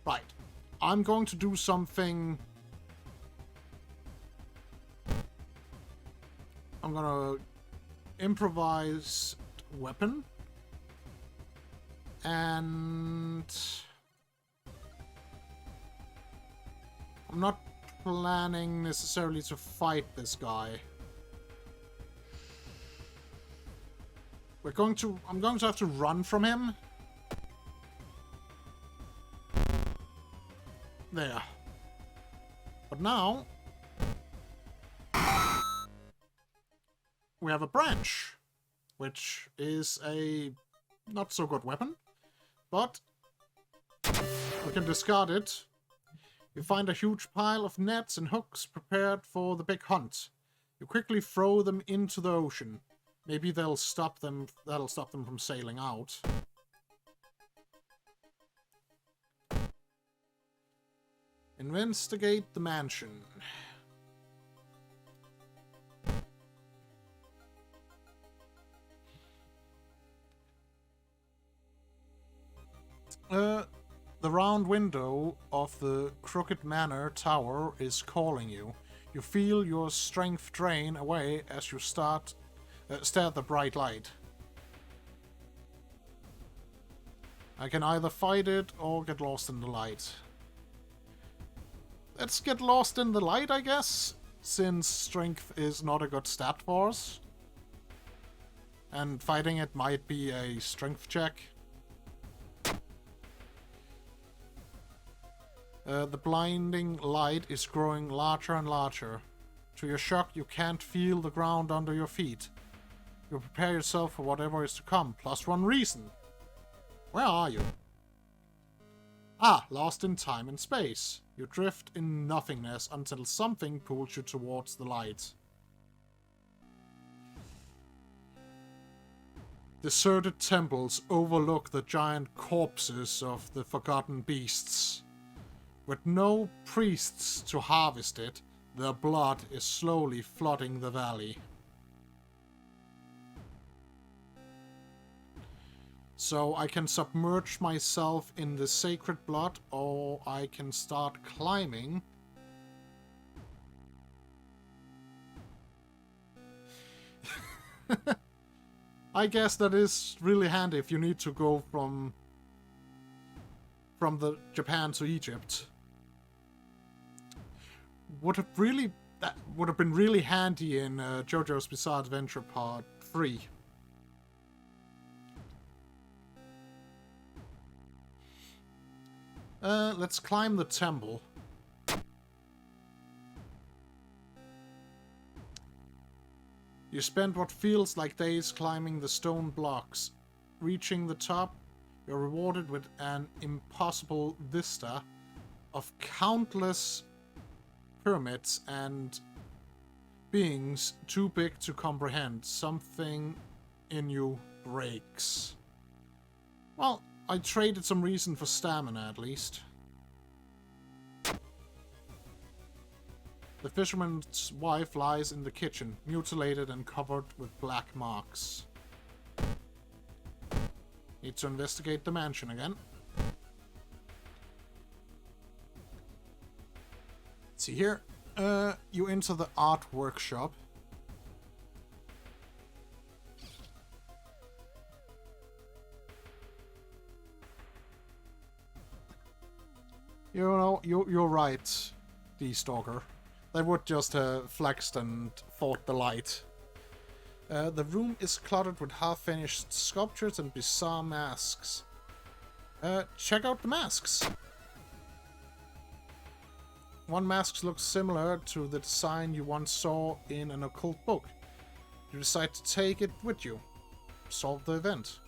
Speaker 1: Right. I'm going to do something. I'm gonna improvise weapon. And I'm not planning necessarily to fight this guy. I'm going to have to run from him. There. But now we have a branch, which is a not so good weapon, but we can discard it. You find a huge pile of nets and hooks prepared for the big hunt. You quickly throw them into the ocean. Maybe that'll stop them from sailing out. Investigate the mansion. The round window of the Crooked Manor Tower is calling you. You feel your strength drain away as you stare at the bright light. I can either fight it or get lost in the light. Let's get lost in the light, I guess, since strength is not a good stat for us. And fighting it might be a strength check. The blinding light is growing larger and larger. To your shock, you can't feel the ground under your feet. You prepare yourself for whatever is to come. +1 reason. Where are you? Ah, lost in time and space. You drift in nothingness until something pulls you towards the light. Deserted temples overlook the giant corpses of the forgotten beasts. With no priests to harvest it, their blood is slowly flooding the valley. So I can submerge myself in the sacred blood, or I can start climbing. I guess that is really handy if you need to go from the Japan to Egypt. That would have been really handy in JoJo's Bizarre Adventure Part 3. Let's climb the temple. You spend what feels like days climbing the stone blocks. Reaching the top, you're rewarded with an impossible vista of countless pyramids and beings too big to comprehend. Something in you breaks. Well, I traded some reason for stamina, at least. The fisherman's wife lies in the kitchen, mutilated and covered with black marks. Need to investigate the mansion again. Let's see here. You enter the art workshop. You know, you're right, D-Stalker. They would just have flexed and fought the light. The room is cluttered with half-finished sculptures and bizarre masks. Check out the masks. One mask looks similar to the design you once saw in an occult book. You decide to take it with you. Solve the event.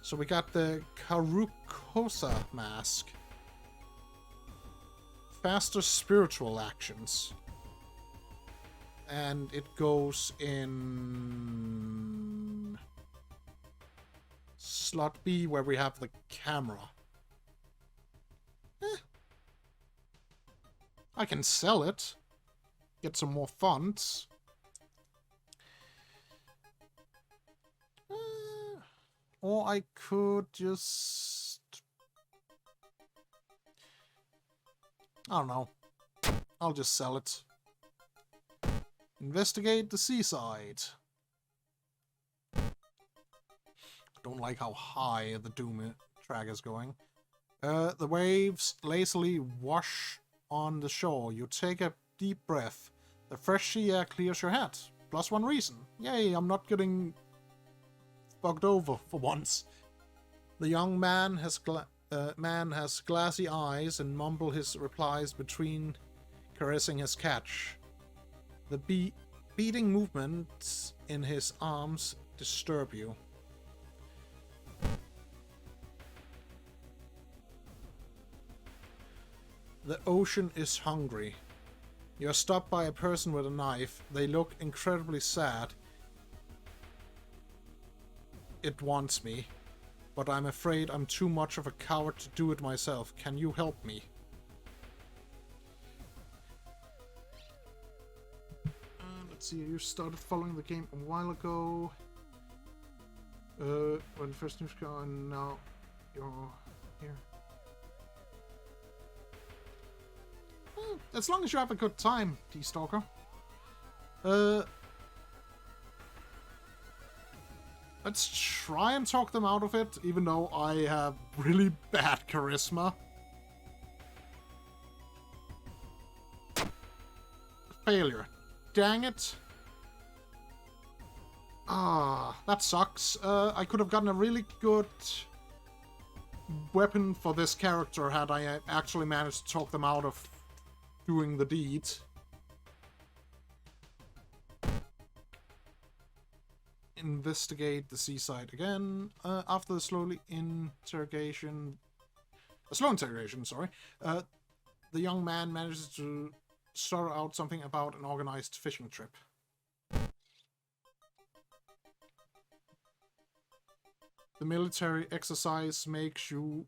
Speaker 1: So we got the Karukosa mask. Faster spiritual actions. And it goes in slot B, where we have the camera. I can sell it. Get some more funds. Or I could just... I don't know. I'll just sell it. Investigate the seaside. Don't like how high the Doom track is going. The waves lazily wash on the shore. You take a deep breath. The fresh sea air clears your head. Plus one reason. Yay, I'm not getting bugged over for once. The young man has glassy eyes and mumble his replies between caressing his catch. The beating movements in his arms disturb you. The ocean is hungry. You are stopped by a person with a knife. They look incredibly sad. It wants me, but I'm afraid I'm too much of a coward to do it myself. Can you help me? Let's see, you started following the game a while ago. When the first news came, and now you're here. Well, as long as you have a good time, D-Stalker. Let's try and talk them out of it, even though I have really bad charisma. Failure. Dang it. Ah, that sucks. I could have gotten a really good weapon for this character had I actually managed to talk them out of doing the deed. Investigate the seaside again. After the slowly interrogation, A slow interrogation, sorry. The young man manages to stutter out something about an organized fishing trip. The military exercise makes you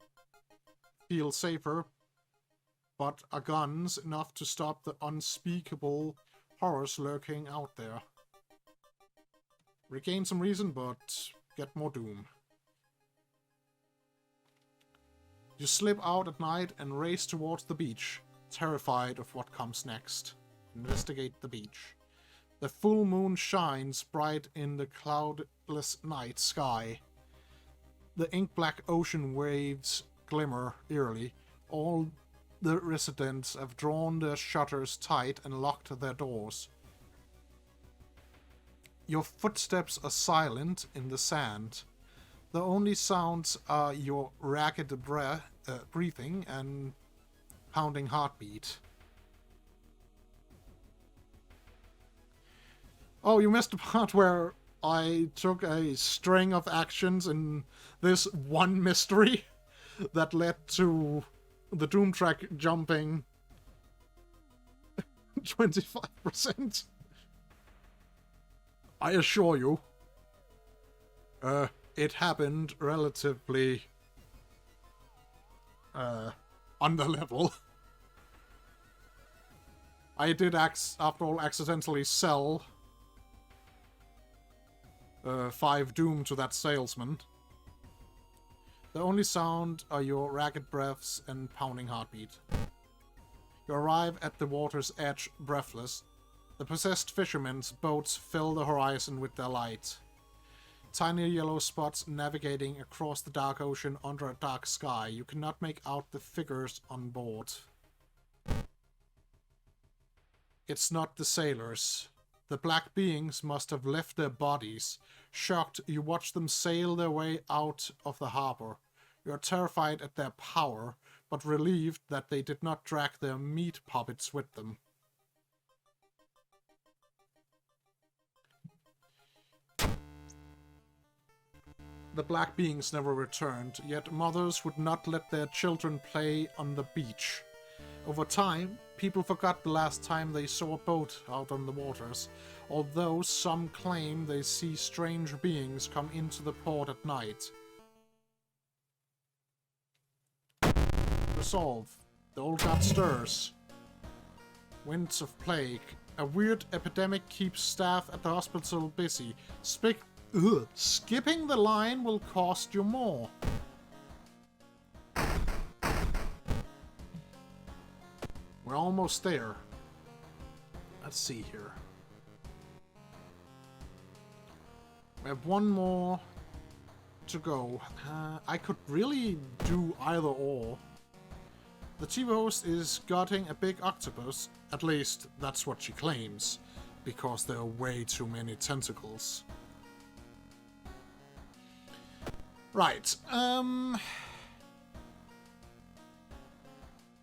Speaker 1: feel safer, but are guns enough to stop the unspeakable horrors lurking out there? Regain some reason, but get more doom. You slip out at night and race towards the beach, terrified of what comes next. Investigate the beach. The full moon shines bright in the cloudless night sky. The ink-black ocean waves glimmer eerily. All the residents have drawn their shutters tight and locked their doors. Your footsteps are silent in the sand. The only sounds are your ragged breathing and pounding heartbeat. Oh, you missed the part where I took a string of actions in this one mystery that led to the Doom track jumping 25%. I assure you, it happened relatively on the level. I did, after all, accidentally sell 5 Doom to that salesman. The only sound are your ragged breaths and pounding heartbeat. You arrive at the water's edge, breathless. The possessed fishermen's boats fill the horizon with their light. Tiny yellow spots navigating across the dark ocean under a dark sky. You cannot make out the figures on board. It's not the sailors. The black beings must have left their bodies. Shocked, you watch them sail their way out of the harbor. You are terrified at their power, but relieved that they did not drag their meat puppets with them. The black beings never returned, yet mothers would not let their children play on the beach. Over time, people forgot the last time they saw a boat out on the waters, although some claim they see strange beings come into the port at night. Resolve. The old god stirs. Winds of plague. A weird epidemic keeps staff at the hospital busy. Skipping the line will cost you more. We're almost there. Let's see here. We have one more to go. I could really do either or. The TV host is gutting a big octopus. At least, that's what she claims. Because there are way too many tentacles. Right,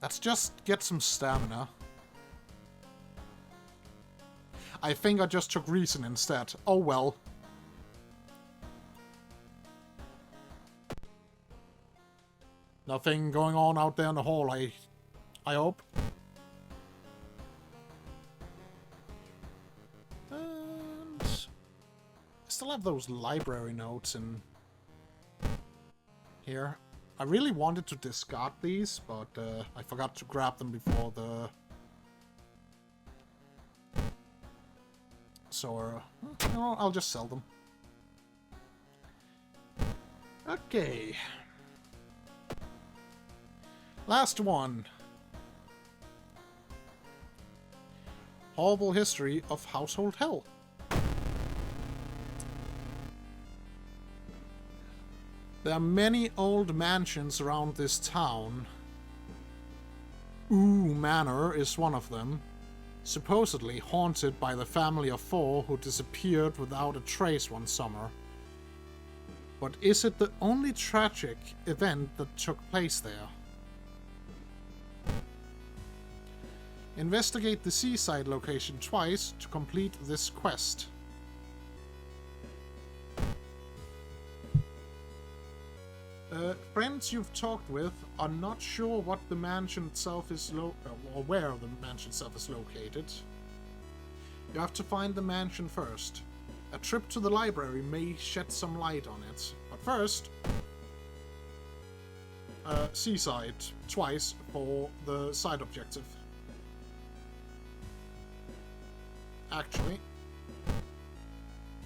Speaker 1: let's just get some stamina. I think I just took reason instead. Oh well. Nothing going on out there in the hall, I hope. And I still have those library notes in here. I really wanted to discard these, but I forgot to grab them before the... So, you know, I'll just sell them. Okay. Last one. Horrible history of household hell. There are many old mansions around this town. Ooh Manor is one of them, supposedly haunted by the family of 4 who disappeared without a trace one summer. But is it the only tragic event that took place there? Investigate the seaside location twice to complete this quest. Friends you've talked with are not sure what the mansion itself is or where the mansion itself is located. You have to find the mansion first. A trip to the library may shed some light on it. But first, seaside twice for the side objective. Actually,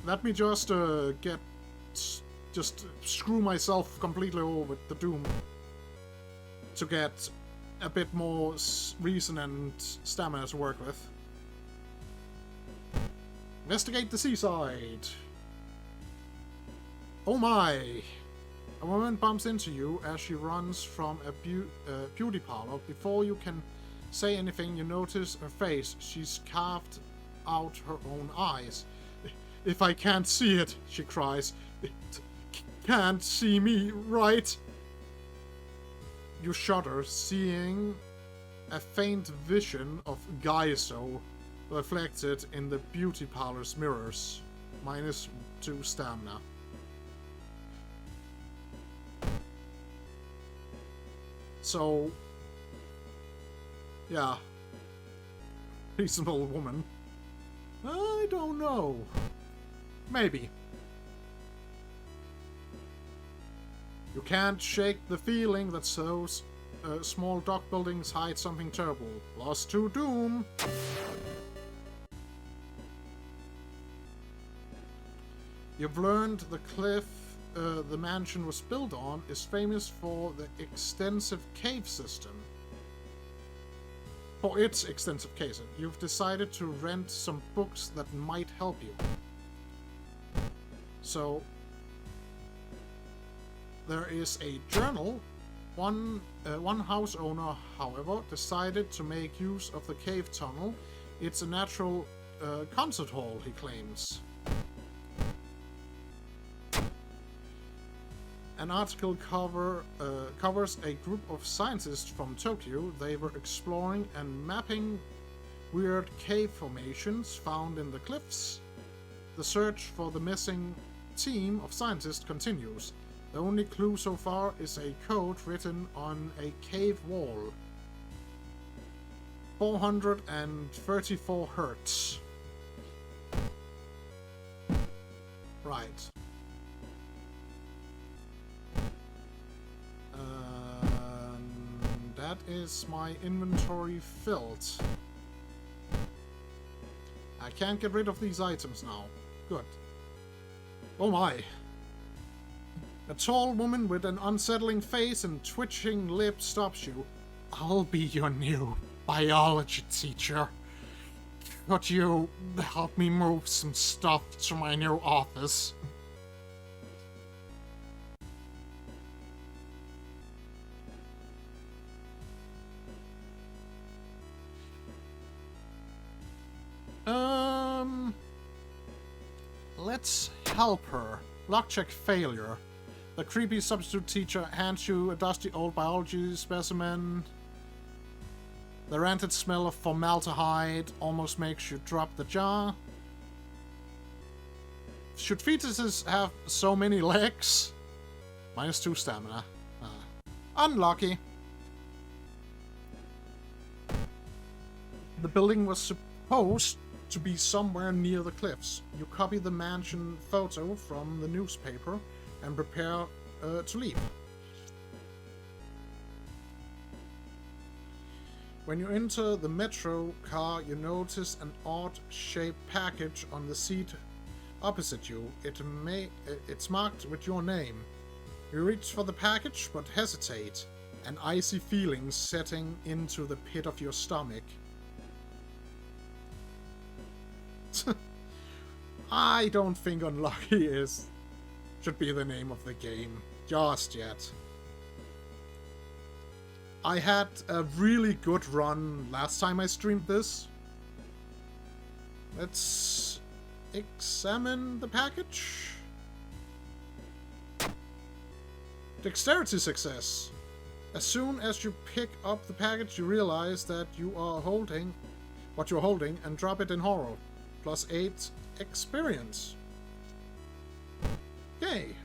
Speaker 1: let me just screw myself completely over with the Doom to get a bit more reason and stamina to work with. Investigate the seaside. Oh my! A woman bumps into you as she runs from a beauty parlor. Before you can say anything, you notice her face. She's carved out her own eyes. If I can't see it, she cries. It can't see me, right? You shudder, seeing a faint vision of Gaiso reflected in the beauty parlor's mirrors. -2 stamina. So, yeah. Reasonable woman. I don't know. Maybe. You can't shake the feeling that those small dock buildings hide something terrible. +2 Doom. You've learned the cliff the mansion was built on is famous for the extensive cave system. For its extensive cave, you've decided to rent some books that might help you. So, there is a journal. One house owner, however, decided to make use of the cave tunnel. It's a natural concert hall, he claims. An article covers a group of scientists from Tokyo. They were exploring and mapping weird cave formations found in the cliffs. The search for the missing team of scientists continues. The only clue so far is a code written on a cave wall. 434 hertz. Right. That is my inventory filled. I can't get rid of these items now. Good. Oh my. A tall woman with an unsettling face and twitching lips stops you. I'll be your new biology teacher. Could you help me move some stuff to my new office? Let's help her. Lock check failure. The creepy substitute teacher hands you a dusty old biology specimen. The rancid smell of formaldehyde almost makes you drop the jar. Should fetuses have so many legs? -2 stamina. Unlucky. The building was supposed to be somewhere near the cliffs. You copy the mansion photo from the newspaper and prepare to leave. When you enter the metro car, you notice an odd-shaped package on the seat opposite you. It's marked with your name. You reach for the package, but hesitate, an icy feeling setting into the pit of your stomach. I don't think unlucky should be the name of the game just yet. I had a really good run last time I streamed this. Let's examine the package. Dexterity success. As soon as you pick up the package, you realize that you are holding what you're holding and drop it in horror. +8 experience. Okay.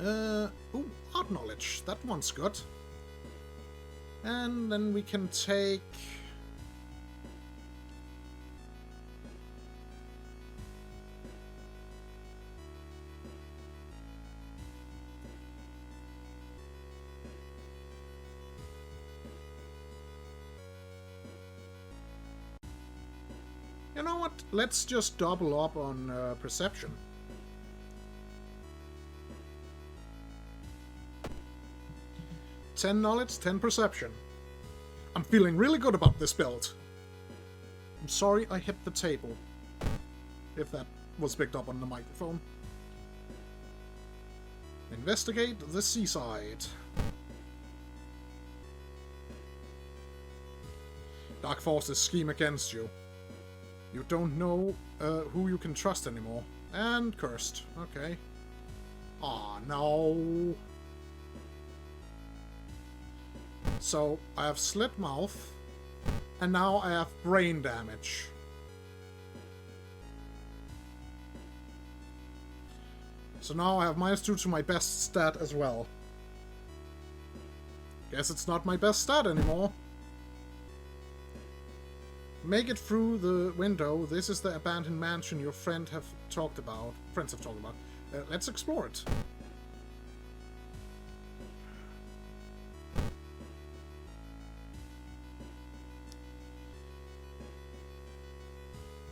Speaker 1: Ooh, art knowledge. That one's good. And then we can take... You know what? Let's just double up on perception. $10 knowledge, 10 perception. I'm feeling really good about this build. I'm sorry I hit the table. If that was picked up on the microphone. Investigate the seaside. Dark forces scheme against you. You don't know who you can trust anymore. And cursed. Okay. Aw, no. So, I have slit mouth. And now I have brain damage. So now I have -2 to my best stat as well. Guess it's not my best stat anymore. Make it through the window. This is the abandoned mansion your friends have talked about. Let's explore it.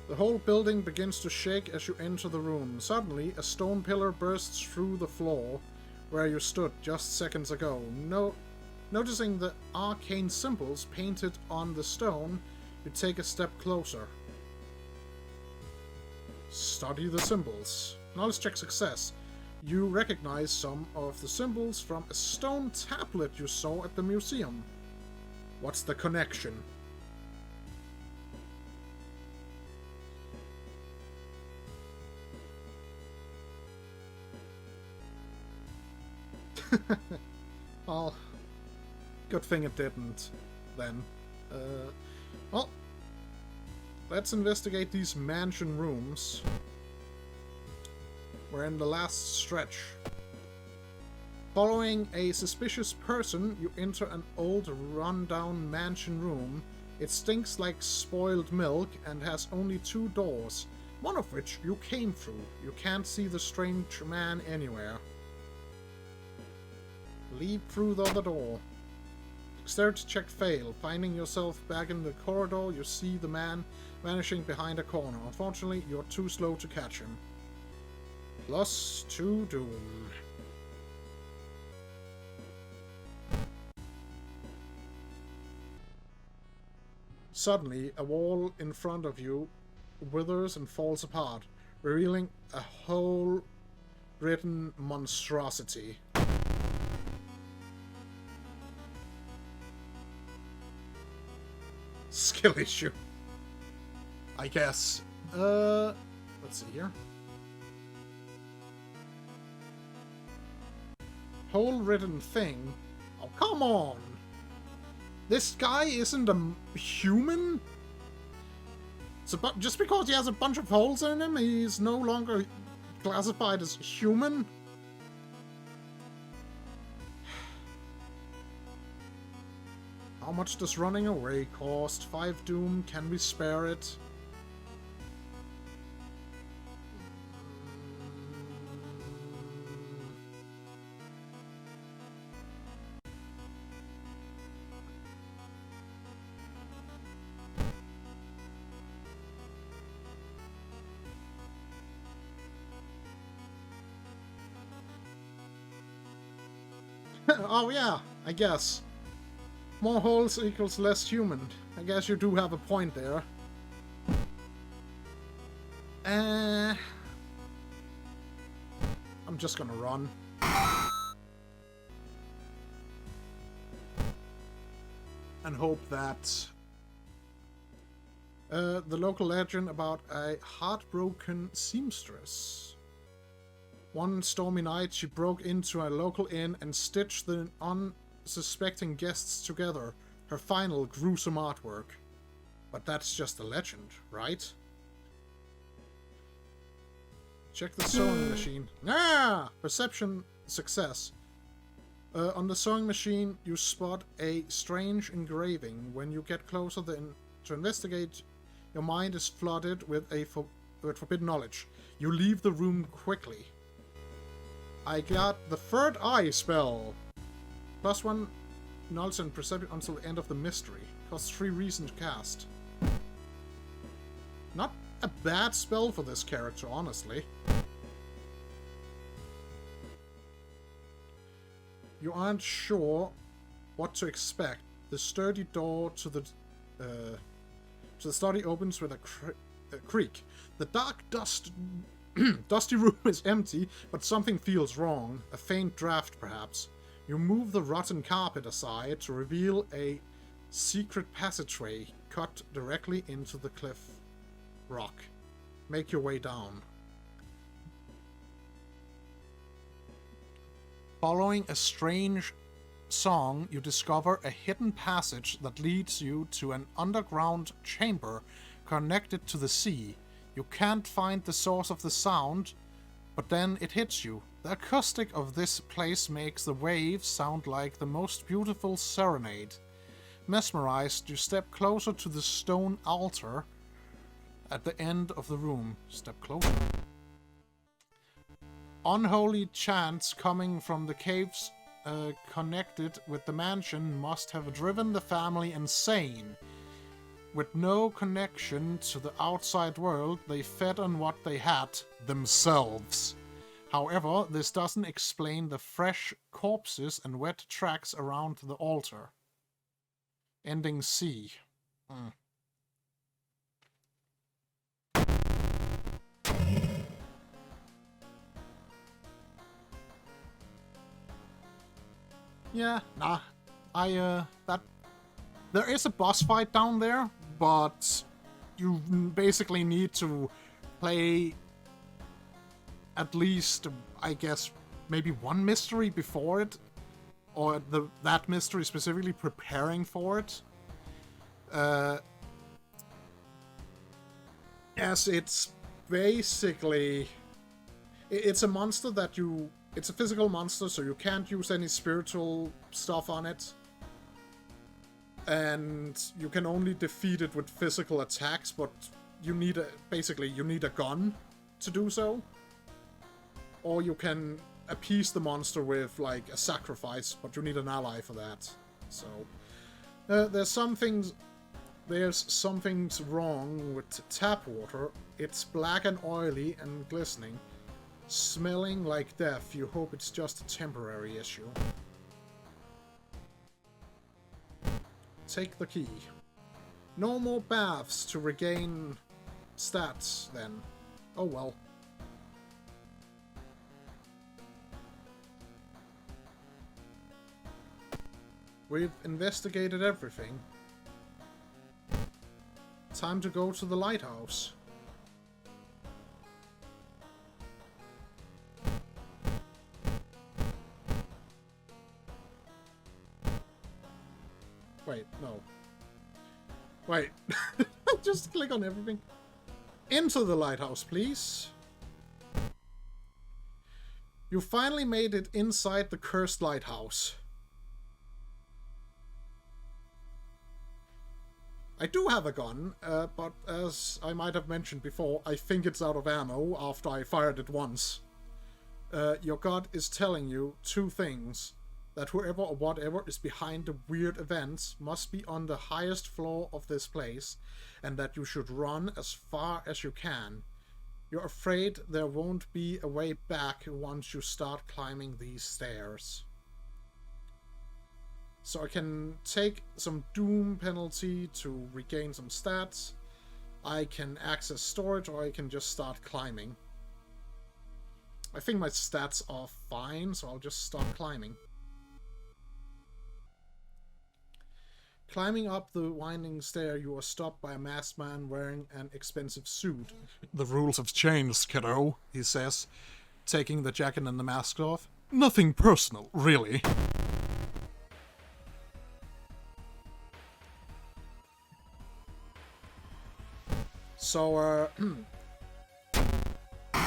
Speaker 1: The whole building begins to shake as you enter the room. Suddenly, a stone pillar bursts through the floor where you stood just seconds ago. Noticing the arcane symbols painted on the stone, you take a step closer. Study the symbols. Knowledge check success. You recognize some of the symbols from a stone tablet you saw at the museum. What's the connection? Well, good thing it didn't, then. Well, let's investigate these mansion rooms. We're in the last stretch. Following a suspicious person, you enter an old, run-down mansion room. It stinks like spoiled milk and has only 2 doors, one of which you came through. You can't see the strange man anywhere. Leap through the other door. Dexterity check fail. Finding yourself back in the corridor, you see the man vanishing behind a corner. Unfortunately, you're too slow to catch him. +2 doom. Suddenly, a wall in front of you withers and falls apart, revealing a hole-ridden monstrosity. Skill issue, I guess. Let's see here. Hole-ridden thing? Oh, come on! This guy isn't a human? So, just because he has a bunch of holes in him, he's no longer classified as human? How much does running away cost? 5 doom. Can we spare it? Oh yeah, I guess. More holes equals less human. I guess you do have a point there. I'm just gonna run. And hope that the local legend about a heartbroken seamstress. One stormy night, she broke into a local inn and stitched the unsuspecting guests together. Her final gruesome artwork. But that's just a legend, right? Check the sewing machine. Ah! Perception success. On the sewing machine, you spot a strange engraving. When you get closer to investigate, your mind is flooded with with forbidden knowledge. You leave the room quickly. I got the third eye spell. +1 knowledge and perception until the end of the mystery. Costs 3 reason to cast. Not a bad spell for this character, honestly. You aren't sure what to expect. The sturdy door to the study opens with a creak. The dark, dusty room is empty, but something feels wrong. A faint draft, perhaps. You move the rotten carpet aside to reveal a secret passageway cut directly into the cliff rock. Make your way down. Following a strange song, you discover a hidden passage that leads you to an underground chamber connected to the sea. You can't find the source of the sound, but then it hits you. The acoustic of this place makes the waves sound like the most beautiful serenade. Mesmerized, you step closer to the stone altar at the end of the room. Step closer. Unholy chants coming from the caves connected with the mansion must have driven the family insane. With no connection to the outside world, they fed on what they had, themselves. However, this doesn't explain the fresh corpses and wet tracks around the altar. Ending C. Yeah, nah. There is a boss fight down there, but you basically need to play at least, I guess, maybe one mystery before it, or that mystery specifically preparing for it. As it's basically... It's a monster that you... It's a physical monster, so you can't use any spiritual stuff on it. And you can only defeat it with physical attacks, but you need basically, you need a gun to do so. Or you can appease the monster with, like, a sacrifice, but you need an ally for that. So, there's some things wrong with tap water. It's black and oily and glistening. Smelling like death. You hope it's just a temporary issue. Take the key. No more baths to regain stats, then. Oh well. We've investigated everything. Time to go to the lighthouse. Wait, no. Wait. Just click on everything. Into the lighthouse, please. You finally made it inside the cursed lighthouse. I do have a gun, but as I might have mentioned before, I think it's out of ammo after I fired it once. Your gut is telling you two things. That whoever or whatever is behind the weird events must be on the highest floor of this place, and that you should run as far as you can. You're afraid there won't be a way back once you start climbing these stairs. So I can take some doom penalty to regain some stats. I can access storage, or I can just start climbing. I think my stats are fine, so I'll just start climbing. Climbing up the winding stair, you are stopped by a masked man wearing an expensive suit. The rules have changed, kiddo, he says, taking the jacket and the mask off. Nothing personal, really. So,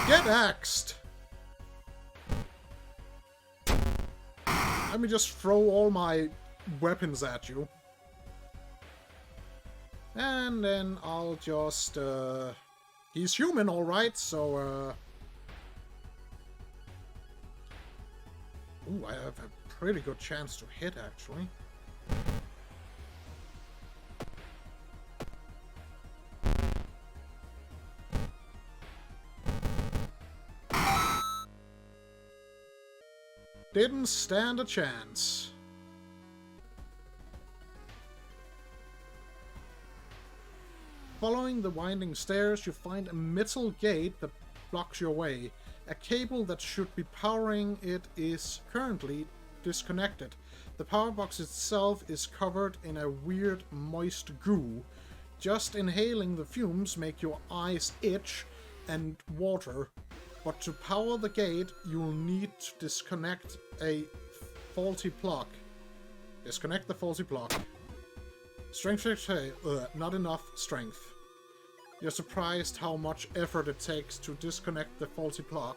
Speaker 1: get axed! Let me just throw all my weapons at you. And then I'll just... he's human, alright, so... Ooh, I have a pretty good chance to hit, actually. Didn't stand a chance. Following the winding stairs, you find a metal gate that blocks your way. A cable that should be powering it is currently disconnected. The power box itself is covered in a weird moist goo. Just inhaling the fumes make your eyes itch and water. But to power the gate, you'll need to disconnect a faulty plug. Disconnect the faulty plug. Strength, not enough strength. You're surprised how much effort it takes to disconnect the faulty plug.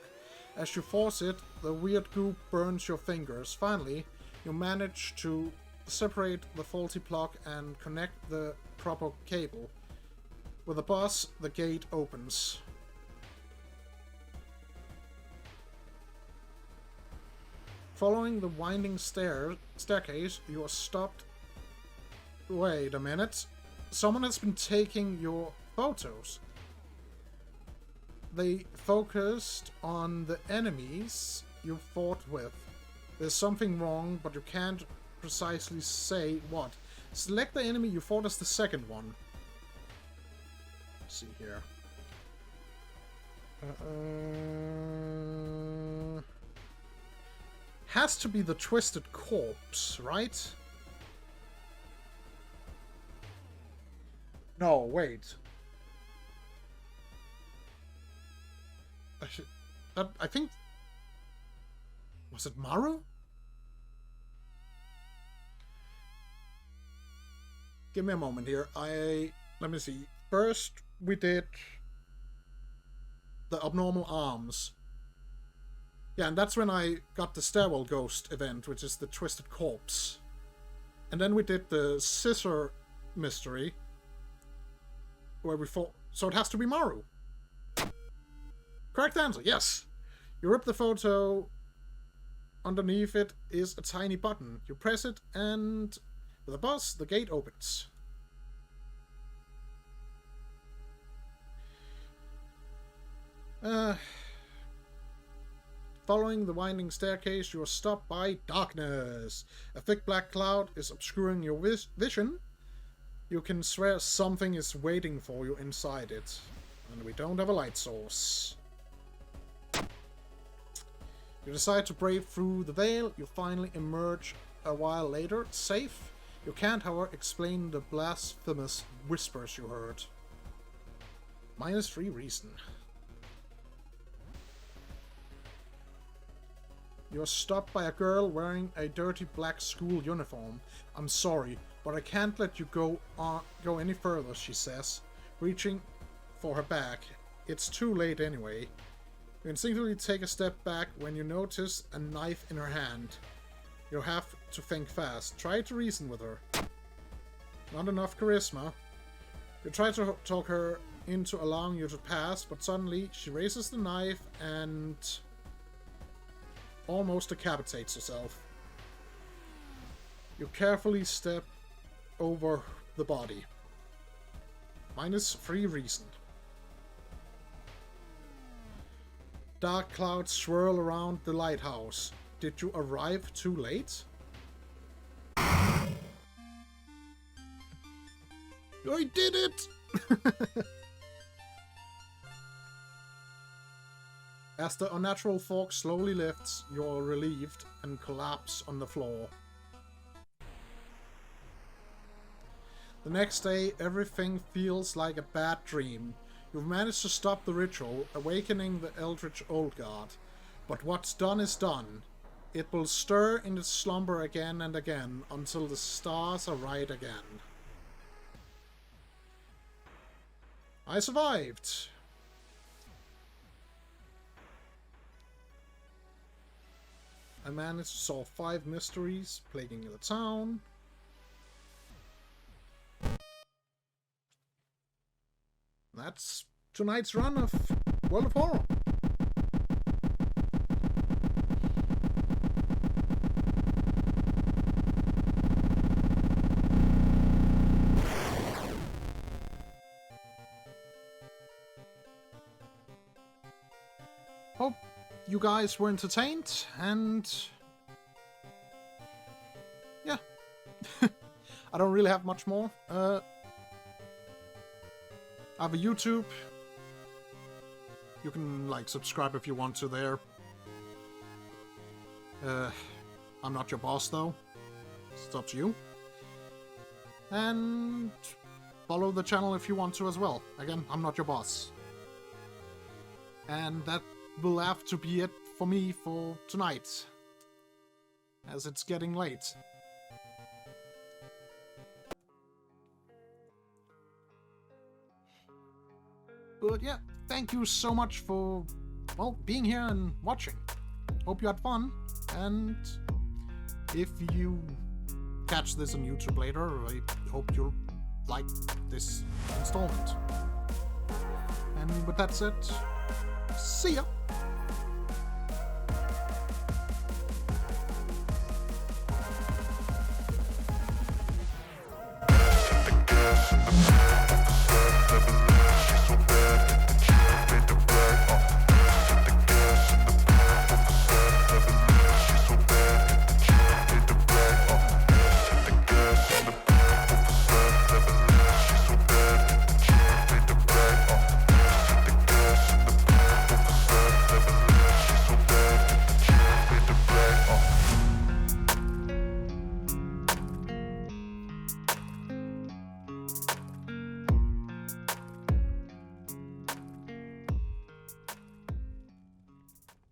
Speaker 1: As you force it, the weird goo burns your fingers. Finally, you manage to separate the faulty plug and connect the proper cable. With a buzz, the gate opens. Following the winding staircase, you are stopped. Wait a minute. Someone has been taking your photos. They focused on the enemies you fought with. There's something wrong, but you can't precisely say what. Select the enemy you fought as the second one. Let's see here. Has to be the Twisted Corpse, right? No, wait. I think... Was it Maru? Give me a moment here. Let me see. First, we did the abnormal arms. Yeah, and that's when I got the Stairwell Ghost event, which is the Twisted Corpse. And then we did the Scissor Mystery, where we fought... So it has to be Maru. Correct answer, yes. You rip the photo. Underneath it is a tiny button. You press it, and with a buzz, the gate opens. Following the winding staircase, you are stopped by darkness. A thick black cloud is obscuring your vision. You can swear something is waiting for you inside it. And we don't have a light source. You decide to brave through the veil. You finally emerge a while later, safe. You can't, however, explain the blasphemous whispers you heard. -3 reason. You're stopped by a girl wearing a dirty black school uniform. I'm sorry, but I can't let you go any further, she says, reaching for her bag. It's too late anyway. You instinctively take a step back when you notice a knife in her hand. You have to think fast. Try to reason with her. Not enough charisma. You try to talk her into allowing you to pass, but suddenly she raises the knife and almost decapitates herself. You carefully step over the body. -3 reason. Dark clouds swirl around the lighthouse. Did you arrive too late? I did it! As the unnatural fog slowly lifts, you're relieved and collapse on the floor. The next day, everything feels like a bad dream. You've managed to stop the ritual, awakening the Eldritch Old God. But what's done is done. It will stir in its slumber again and again, until the stars are right again. I survived! I managed to solve 5 mysteries plaguing the town. That's tonight's run of World of Horror. Hope you guys were entertained, and yeah, I don't really have much more. I have a YouTube. You can like subscribe if you want to there. I'm not your boss though. It's up to you. And follow the channel if you want to as well. Again, I'm not your boss. And that will have to be it for me for tonight, as it's getting late. But yeah, thank you so much for, well, being here and watching. Hope you had fun, and if you catch this on YouTube later, I hope you'll like this installment. And with that said, see ya!